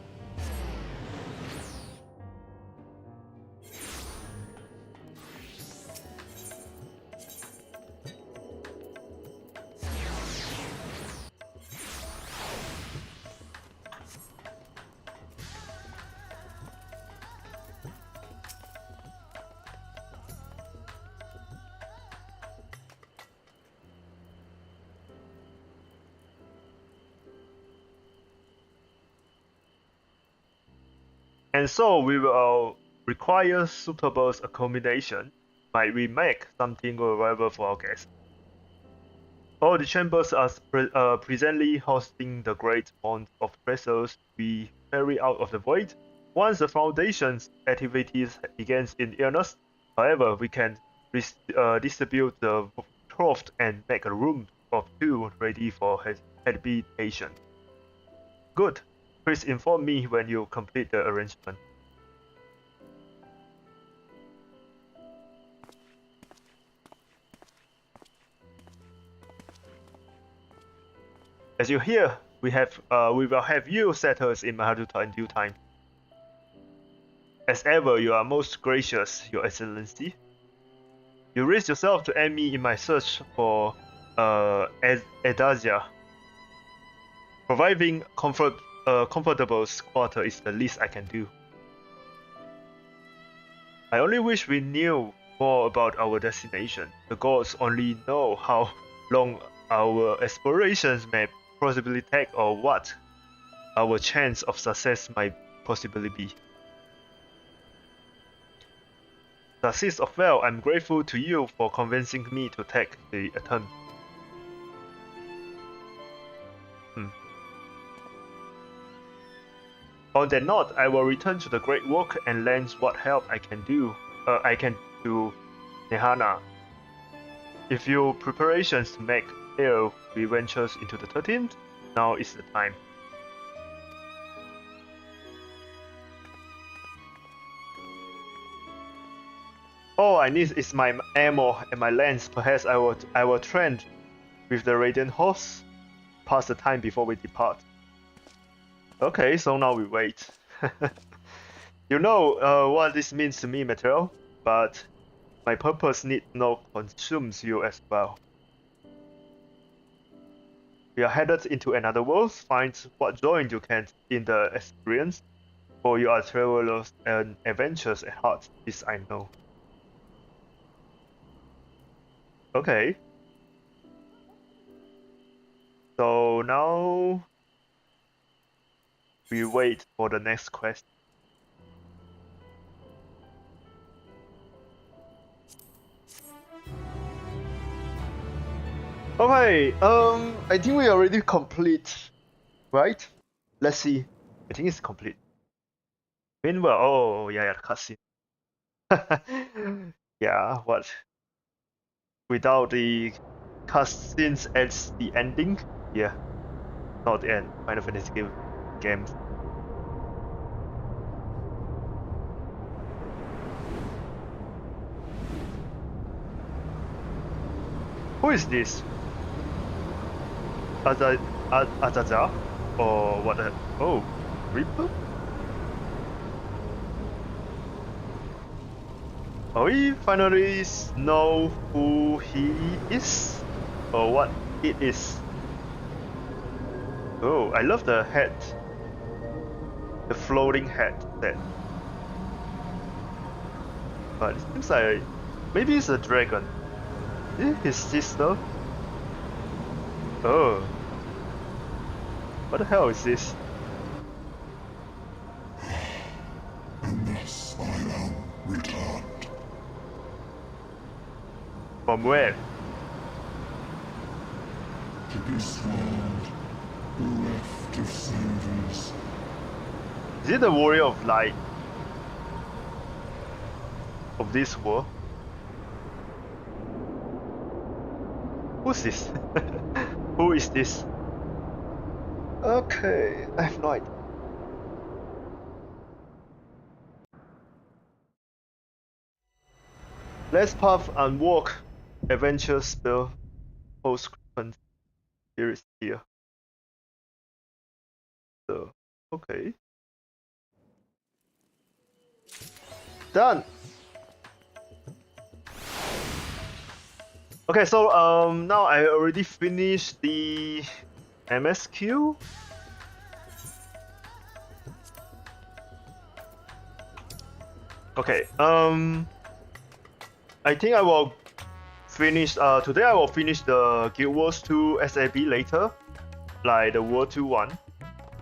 And so we will require suitable accommodation. Might we make something available for our guests? All the chambers are presently hosting the great amount of vessels we ferry out of the void. Once the Foundation's activities begins in earnest, however, we can distribute the craft and make a room of 2 ready for habitation. Good. Please inform me when you complete the arrangement. As you hear, we will have you settled in Mahaduta in due time. As ever, you are most gracious, Your Excellency. You risk yourself to aid me in my search for Adasia. Providing comfortable quarter is the least I can do. I only wish we knew more about our destination. The gods only know how long our explorations may possibly take or what our chance of success might possibly be. Success of well, I'm grateful to you for convincing me to take the attempt. On that note, I will return to the great work and lend what help I can do. To Nehana. If your preparations to make clear we ventures into the 13th, now is the time. All I need is my ammo and my lens. Perhaps I will train with the Radiant Horse. Pass the time before we depart. Okay, so now we wait. You know what this means to me, Material, but my purpose need not consumes you as well. We are headed into another world. Find what joy you can in the experience, for you are travelers and adventurers at heart. This I know. Okay. So now we wait for the next quest. Okay, I think we already complete, right? Let's see. I think it's complete. Meanwhile, oh yeah, the cutscene. Yeah, what? Without the cutscenes as the ending? Yeah, not the end. Final Fantasy game. Who is this? Azaza? Or what the... Oh, Reaper? Oh, we finally know who he is? Or what it is? Oh, I love the hat the floating head set. But it seems like maybe it's a dragon. Is it his sister? Oh. What the hell is this? And thus I am returned. From where? To this world, bereft of saviors. Is it the warrior of light? Of this world? Who's this? Who is this? Okay, I have no idea. Let's path and walk. Adventure spell post here is here. So okay. Done. Okay, so now I already finished the MSQ. Okay, I think I will finish today I will finish the Guild Wars 2 SAB later, like the World 2 one.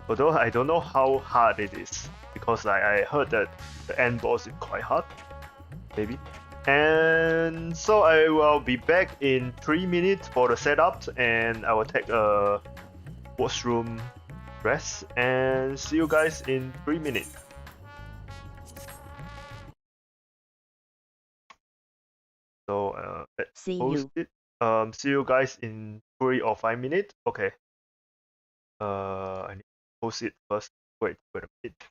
Although I don't know how hard it is, because I heard that the end boss is quite hard, maybe. And so I will be back in 3 minutes for the setup, and I will take a washroom rest, and see you guys in 3 minutes. So let's post it. See you guys in 3 or 5 minutes. Okay. I need to post it first. Wait a minute.